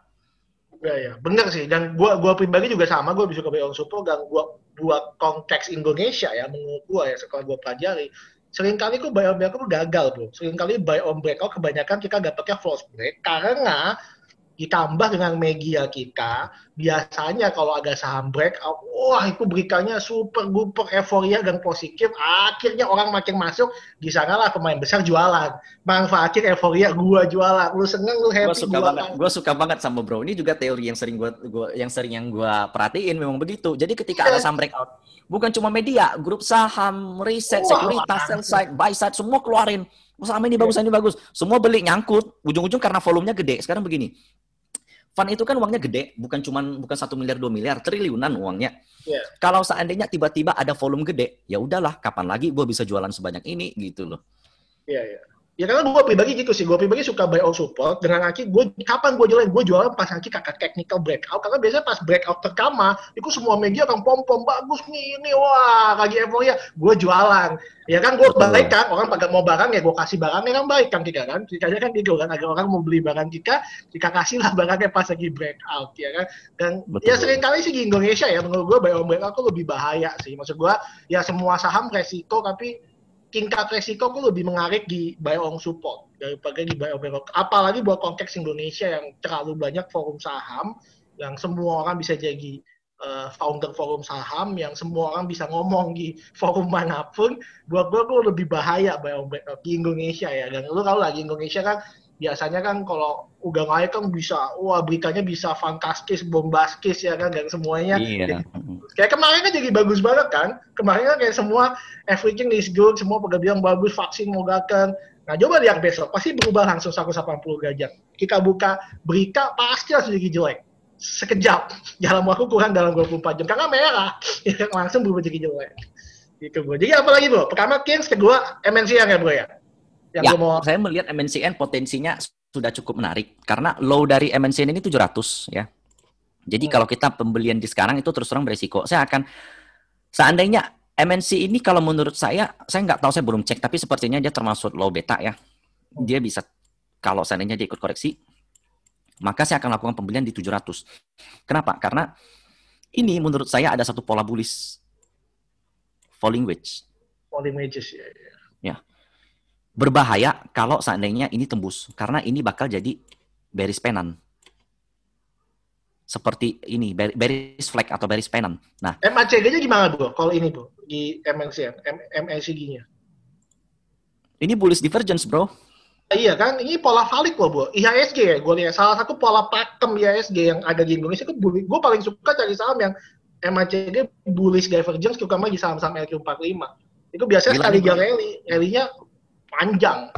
Ya, bener sih. Dan gua pribadi juga sama, gua bisa ke buy on support dan gua konteks Indonesia ya, menurut gua ya, setelah gua pelajari, seringkali kok buy on breakout gagal, bro. Seringkali buy on breakout kebanyakan kita dapetnya false break karena ditambah dengan media kita, biasanya kalau ada saham breakout, wah itu beritanya super duper euforia dan positif, akhirnya orang makin masuk, di sanalah pemain besar jualan, manfaatin euforia, gua jualan, lu seneng, lu happy, Gue suka banget sama bro. Ini juga teori yang sering gua perhatiin memang begitu. Jadi ketika ada saham breakout, bukan cuma media, grup saham, riset, sekuritas, sell side, buy side, semua keluarin. Saham ini bagus, ini bagus. Semua beli nyangkut. Ujung-ujung karena volumenya gede. Sekarang begini, fund itu kan uangnya gede, bukan 1 miliar 2 miliar, triliunan uangnya. Yeah. Kalau seandainya tiba-tiba ada volume gede, ya udahlah, kapan lagi gue bisa jualan sebanyak ini gitu loh. Iya, iya. Ya karena gue pribadi gitu sih, gue pribadi suka buy on support dengan kaki, kapan gue jualan pas kaki kakak technical breakout, karena biasanya pas breakout pertama, itu semua media akan pom-pom, bagus nih, ini, wah, lagi euforia, gue jualan. Ya kan, gue baik kan, orang pada mau barang ya, gue kasih barangnya kan baik kan, kita kan gitu kan, agar orang mau beli barang kita kasih lah barangnya pas lagi breakout, ya kan. Dan ya seringkali sih di Indonesia ya, menurut gue buy on breakout tuh lebih bahaya sih, maksud gue, ya semua saham resiko, tapi tingkat resiko aku lebih mengarik di buy on support daripada di buy on breakout. Apalagi buat konteks Indonesia yang terlalu banyak forum saham, yang semua orang bisa jadi founder forum saham, yang semua orang bisa ngomong di forum manapun. Buat gue aku lebih bahaya buy on breakout di Indonesia ya. Dan lu tahu lagi Indonesia kan biasanya kan kalau udah naik kan bisa, wah beritanya bisa fantastis, bombastis ya kan, dan semuanya. Iya. Kayak kemarin kan jadi bagus banget kan. Kemarin kan kayak semua everything is good, semua pada bilang bagus, vaksin mau gakan. Nah coba lihat besok, pasti berubah langsung 180 derajat. Kita buka berita, pasti langsung jadi jelek. Sekejap, dalam waktu kurang dalam 24 jam. Karena merah, ya, langsung berubah jadi jelek. Gitu, bro. Jadi apa lagi bro? Pertama Kings, kedua MNCN ya bro ya? Yang saya melihat MNCN potensinya sudah cukup menarik. Karena low dari MNCN ini 700 ya. Jadi kalau kita pembelian di sekarang itu terus terang beresiko. Seandainya MNC ini kalau menurut saya nggak tahu, saya belum cek, tapi sepertinya dia termasuk low beta ya. Dia bisa, kalau seandainya dia ikut koreksi, maka saya akan lakukan pembelian di 700. Kenapa? Karena ini menurut saya ada satu pola bullish. Falling wedge. Falling wedges ya. Berbahaya kalau seandainya ini tembus. Karena ini bakal jadi bearish pennant. Seperti ini, bearish flag atau bearish pennant. Nah, MACG-nya gimana bro? Kalau ini bro, di MNCN, MACG-nya? Ini bullish divergence bro. Iya kan, ini pola valid loh bro. IHSG ya, gue lihat salah satu pola pakem IHSG yang ada di Indonesia itu gue paling suka cari saham yang MACG bullish divergence, terutama di saham-saham LQ45. Itu biasanya sekali rally-nya panjang.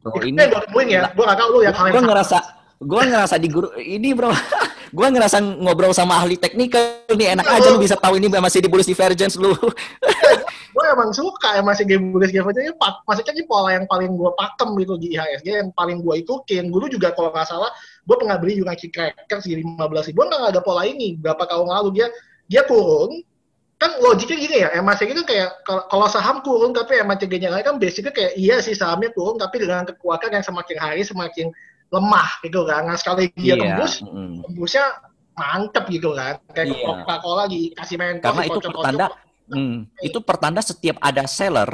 Bro, ini gue temuin ya, gue gak tau lu yang gue ngerasa di guru ini bro, gue ngerasa ngobrol sama ahli teknikal nih, enak aja lu bisa tahu ini masih di bullish divergence lu. Gue emang suka ya masih game bullish divergence, maksudnya ini pola yang paling gue pakem gitu di IHSG, yang paling gue ikutin. Dulu juga kalau nggak salah, gue pernah beli juga Crackers di 15.000, nggak ada pola ini. Berapa tahun lalu dia turun, kan logiknya gini ya, MACG itu kayak kalau saham turun tapi MACG-nya naik kan basicnya kayak iya sih sahamnya turun tapi dengan kekuatan yang semakin hari semakin lemah gitu kan. Nah sekali dia tembusnya mantep gitu kan, kayak Coca-Cola dikasih mentos. Karena itu pertanda itu pertanda setiap ada seller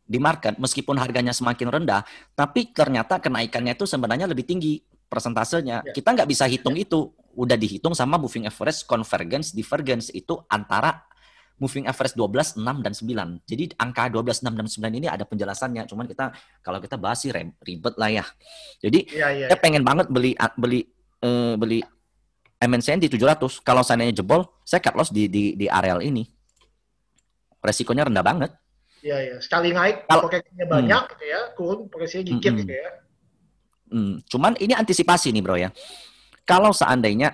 di market meskipun harganya semakin rendah, tapi ternyata kenaikannya itu sebenarnya lebih tinggi persentasenya. Kita nggak bisa hitung itu, udah dihitung sama moving average, convergence, divergence itu antara moving average 12, 6, dan 9. Jadi angka 12, 6, dan 9 ini ada penjelasannya. Cuman kalau kita bahas sih ribet lah ya. Jadi saya pengen banget beli MNCN di 700. Kalau seandainya jebol, saya cut loss di areal ini. Resikonya rendah banget. Iya. Sekali naik, pokoknya banyak gitu ya. Turun, pokoknya gigit gitu ya. Cuman ini antisipasi nih bro ya. Kalau seandainya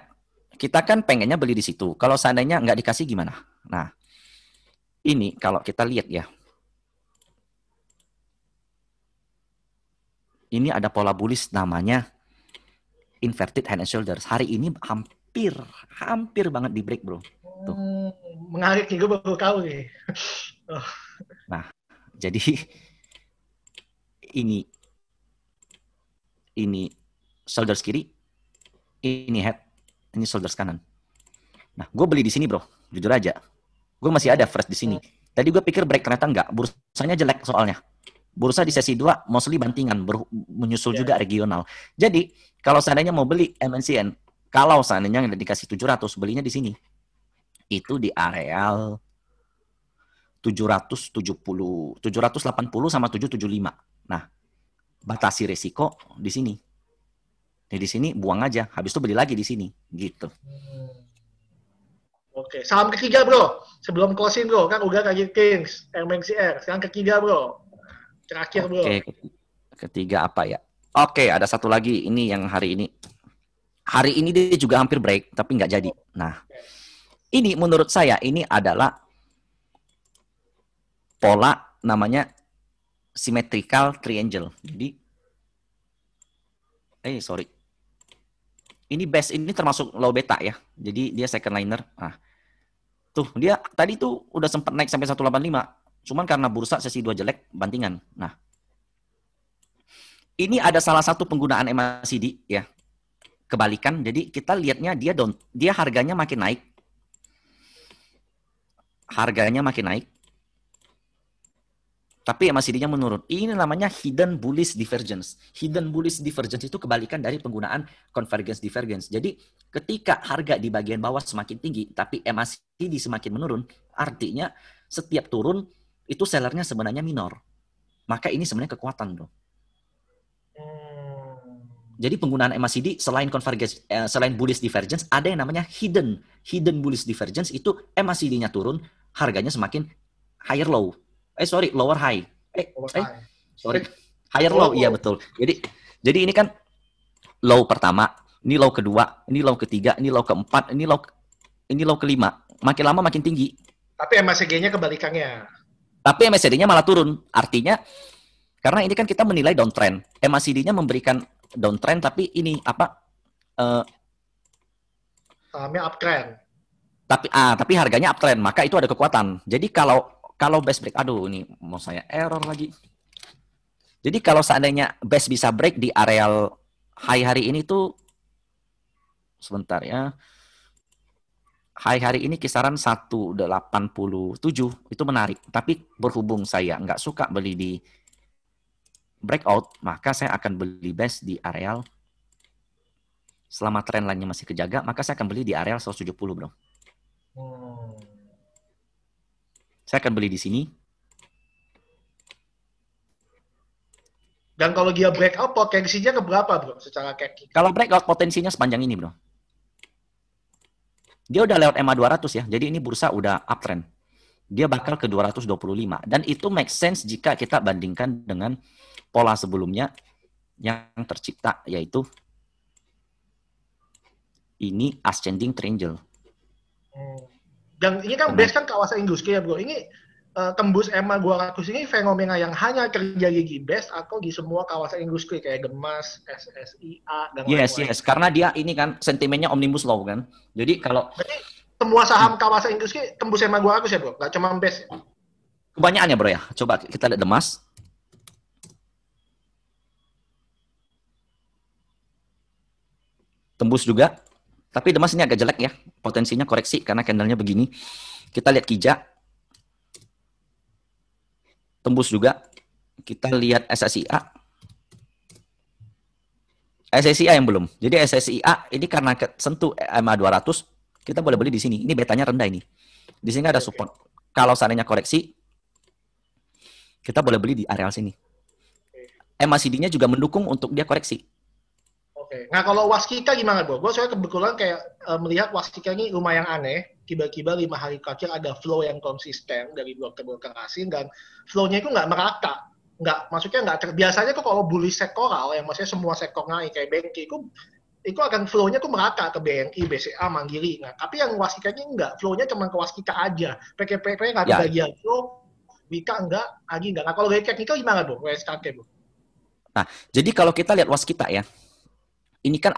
kita kan pengennya beli di situ, kalau seandainya nggak dikasih gimana? Nah, ini kalau kita lihat ya, ini ada pola bullish namanya inverted head and shoulders. Hari ini hampir banget di break, bro. Tuh. Menarik nih, gue baru tahu nih. Oh. Nah, jadi ini shoulders kiri, ini head, ini shoulders kanan. Nah, gue beli di sini, bro. Jujur aja, gue masih ada fresh di sini. Tadi gue pikir break, ternyata enggak. Bursanya jelek soalnya. Bursa di sesi 2 mostly bantingan, menyusul juga regional. Jadi, kalau seandainya mau beli MNCN, kalau seandainya dikasih 700, belinya di sini. Itu di areal 780 sama 775. Nah, batasi resiko di sini. Di sini buang aja, habis itu beli lagi di sini, gitu. Oke, saham ketiga, bro. Sebelum closing, bro, kan udah kayak Kings, MNCR. Sekarang ketiga, bro. Terakhir, bro. Oke, ketiga apa ya? Oke, ada satu lagi, ini yang hari ini. Hari ini dia juga hampir break, tapi nggak jadi. Nah, ini menurut saya, ini adalah pola namanya symmetrical triangle. Jadi, sorry. Ini base, ini termasuk low beta ya. Jadi dia second liner. Nah, tuh dia tadi tuh udah sempat naik sampai 185. Cuman karena bursa sesi 2 jelek, bantingan. Nah, ini ada salah satu penggunaan MACD ya. Kebalikan, jadi kita lihatnya dia harganya makin naik. Harganya makin naik. Tapi MACD-nya menurun. Ini namanya hidden bullish divergence. Hidden bullish divergence itu kebalikan dari penggunaan convergence divergence. Jadi ketika harga di bagian bawah semakin tinggi, tapi MACD semakin menurun, artinya setiap turun itu sellernya sebenarnya minor. Maka ini sebenarnya kekuatan, bro. Jadi penggunaan MACD selain convergence, selain bullish divergence, ada yang namanya hidden bullish divergence. Itu MACD-nya turun, harganya semakin higher low. Lower high. Higher low, iya betul. Jadi ini kan low pertama, ini low kedua, ini low ketiga, ini low keempat, ini low kelima. Makin lama makin tinggi. Tapi MACD-nya kebalikannya. Tapi MACD-nya malah turun. Artinya, karena ini kan kita menilai downtrend. MACD-nya memberikan downtrend, tapi ini apa? Sahamnya uptrend. Tapi harganya uptrend, maka itu ada kekuatan. Jadi kalau base break, aduh ini mau saya error lagi. Jadi kalau seandainya base bisa break di areal high hari ini tuh, sebentar ya. High hari ini kisaran 187, itu menarik. Tapi berhubung saya nggak suka beli di breakout, maka saya akan beli base di areal, selama trend line-nya masih kejaga, maka saya akan beli di areal 170, bro. Saya akan beli di sini. Dan kalau dia breakout, potensinya ke berapa, bro? Secara kaki. Kalau breakout, potensinya sepanjang ini, bro. Dia udah lewat EMA 200 ya. Jadi ini bursa udah uptrend. Dia bakal ke 225. Dan itu make sense jika kita bandingkan dengan pola sebelumnya yang tercipta, yaitu ini ascending triangle. Dan ini kan base kan kawasan industri ya, bro. Ini tembus EMA 200 ini fenomena yang hanya terjadi di base atau di semua kawasan industri kayak Gemas, SSIA, dan lain-lain. Yes. Karena dia ini kan sentimennya omnibus law kan. Jadi semua saham kawasan industri tembus EMA 200 ya, bro? Nggak cuma base ya? Kebanyakan ya, bro ya. Coba kita lihat Gemas. Tembus juga. Tapi Demas ini agak jelek ya, potensinya koreksi karena candlenya begini. Kita lihat Kija, tembus juga. Kita lihat SSIA. SSIA yang belum. Jadi SSIA ini karena sentuh EMA 200, kita boleh beli di sini. Ini betanya rendah ini. Di sini ada support. Kalau seandainya koreksi, kita boleh beli di areal sini. MACD-nya juga mendukung untuk dia koreksi. Nah kalau Waskita gimana, bro? Gue soalnya kebetulan kayak melihat Waskita ini lumayan aneh. Tiba-tiba 5 hari terakhir ada flow yang konsisten dari broker-broker asing dan flow-nya itu nggak merata. Maksudnya nggak biasanya kok kalau bullish sektoral yang maksudnya semua sektor naik kayak banking itu itu akan flow-nya tuh merata ke BNI, BCA, Mandiri. Nah, tapi yang Waskitanya enggak, flow-nya cuma ke Waskita aja. PKP nggak Ya, kebagian flow, Wika enggak, Agi enggak. Nah, kalau dari technical gimana, Bro? WSKK, Bro? nah, jadi kalau kita lihat waskita ya, ini kan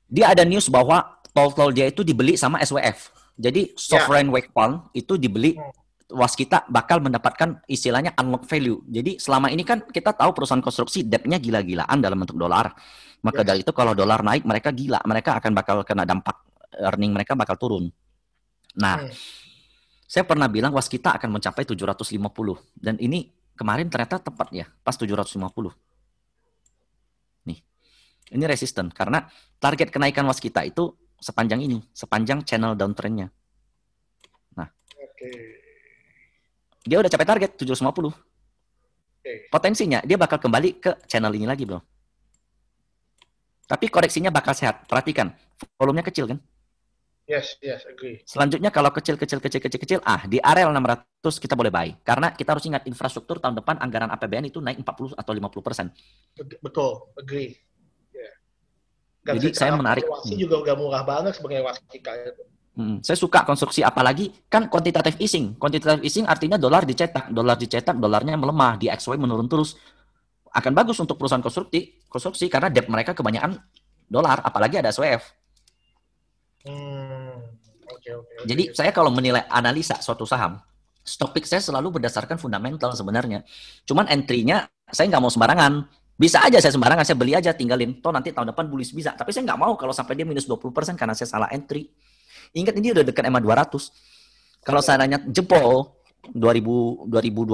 dia ada news bahwa tol-tol dia itu dibeli sama SWF. Jadi Ya. sovereign wealth fund itu dibeli, Hmm. waskita bakal mendapatkan istilahnya unlock value. Jadi selama ini kan kita tahu perusahaan konstruksi debt-nya gila-gilaan dalam bentuk dolar. Maka Yes. dari itu kalau dolar naik mereka gila, mereka akan bakal kena dampak, earning mereka bakal turun. Nah, saya pernah bilang waskita akan mencapai 750 dan ini kemarin ternyata tepat ya, pas 750. Nih. Ini resisten karena target kenaikan waskita itu sepanjang ini, sepanjang channel downtrendnya. Nah, Oke. dia udah capai target 750. Oke. Potensinya dia bakal kembali ke channel ini lagi, bro. Tapi koreksinya bakal sehat. Perhatikan, volumenya kecil kan? Yes, agree. Selanjutnya kalau kecil, di area 600 kita boleh buy. Karena kita harus ingat infrastruktur tahun depan anggaran APBN itu naik 40 atau 50%. Betul, agree. Yeah. Jadi saya menarik. Valuasi juga udah murah banget sebagai Waskita itu. Saya suka konstruksi, apalagi kan quantitative easing. Quantitative easing artinya dolar dicetak, dolarnya melemah, di XY menurun terus. Akan bagus untuk perusahaan konstruksi karena debt mereka kebanyakan dolar, apalagi ada SWF. Okay. Jadi saya kalau menilai analisa suatu saham, stock pick saya selalu berdasarkan fundamental sebenarnya. Cuman entry-nya saya nggak mau sembarangan. Bisa aja saya sembarangan, saya beli aja, tinggalin. Toh nanti tahun depan bullish bisa. Tapi saya nggak mau kalau sampai dia minus 20% karena saya salah entry. Ingat ini udah dekat MA 200. Kalau saya nanya jebol 2021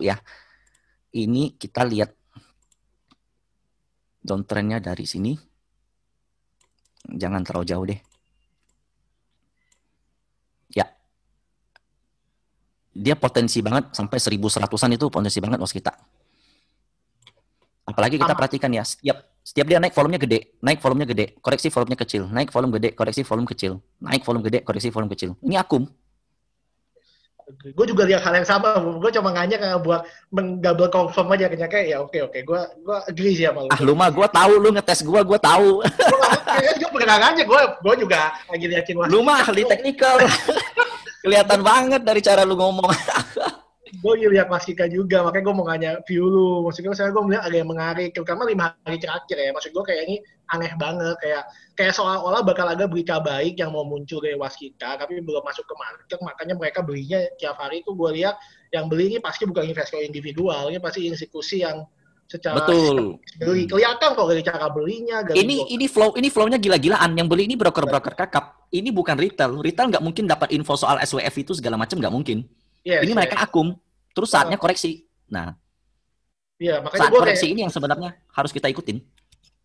ya. Ini kita lihat downtrendnya dari sini. Jangan terlalu jauh deh. Ya. Dia potensi banget sampai 1100-an itu potensi banget waskita. Apalagi kita perhatikan ya, setiap dia naik volumenya gede, koreksi volumenya kecil, naik volume gede, koreksi volume kecil, naik volume gede, koreksi volume kecil. Ini akum. Gue juga lihat hal yang sama, gue cuma nanya kayak buat meng-double confirm aja kayak ya oke, gue agree sih sama lu. Lu mah gue tahu, lu ngetes gue tahu. Gue pegang aja, gue juga lagi liatin Lu mah ahli teknikal. Kelihatan banget dari cara lu ngomong. Gue lihat Waskita juga, makanya gue mau nanya view lu. Maksudnya gue melihat agak menarik, terutama 5 hari terakhir ya. Maksud gue kayak ini aneh banget, kayak seolah-olah bakal ada berita baik yang mau muncul dari Waskita, tapi belum masuk ke market, makanya mereka belinya tiap hari itu gue lihat yang beli ini pasti bukan investor individual, ini pasti institusi yang secara betul beli. Kelihatan kok dari cara belinya. Ini flow-nya gila-gilaan. Yang beli ini broker-broker kakap. Ini bukan retail. Retail nggak mungkin dapat info soal SWF itu segala macam, nggak mungkin. Ini mereka akum. Terus saatnya koreksi. Nah, makanya saat koreksi ini yang sebenarnya harus kita ikutin.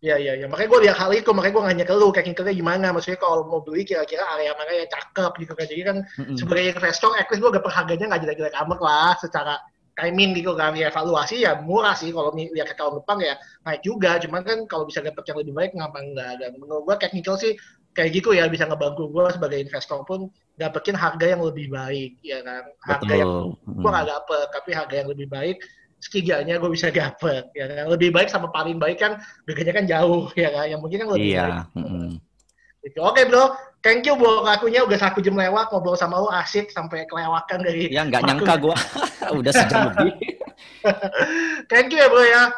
Iya. Makanya gue lihat hal itu, makanya gue nanya ke lu, technicalnya gimana? Maksudnya kalau mau beli kira-kira area mana yang cakep gitu kan. Jadi kan sebagai investor, at least gue dapet harganya nggak jelek-jelek amat lah secara timing gitu kan. Ya evaluasi ya murah sih, kalau lihat ke tahun depan ya naik juga. Cuman kan kalau bisa dapet yang lebih baik, ngapa enggak? Dan menurut gue technical sih kayak gitu ya, bisa ngebantu gue sebagai investor pun dapetin harga yang lebih baik, ya kan? Harga yang gue nggak dapet, tapi harga yang lebih baik setiganya gue bisa dapet, ya kan? Lebih baik sama paling baik kan harganya kan jauh, ya kan? Yang mungkin kan lebih baik. Gitu. Oke bro, thank you buat ngakunya, udah 1 jam lewat ngobrol sama lu, asik sampai kelewakan dari. Ya nggak nyangka gue, udah sejam lebih. Thank you ya bro ya.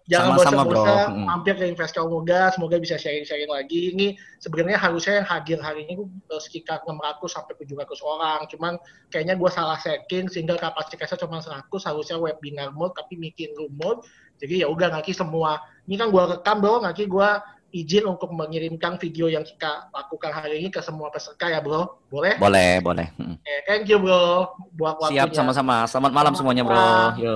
Jangan bosan-bosan mampir ke Investor Muda, semoga bisa sharing-sharing lagi. Ini sebenarnya harusnya yang hadir hari ini sekitar 600 sampai 700 orang, cuman kayaknya gue salah setting sehingga kapasitasnya cuma 100, harusnya webinar mode tapi meeting room mode. Jadi ya udah, nanti semua ini kan gue rekam bro, nanti gue izin untuk mengirimkan video yang kita lakukan hari ini ke semua peserta ya bro, boleh? Boleh. Thank you bro buat waktunya. Siap, sama-sama. Selamat malam semuanya bro. Yo.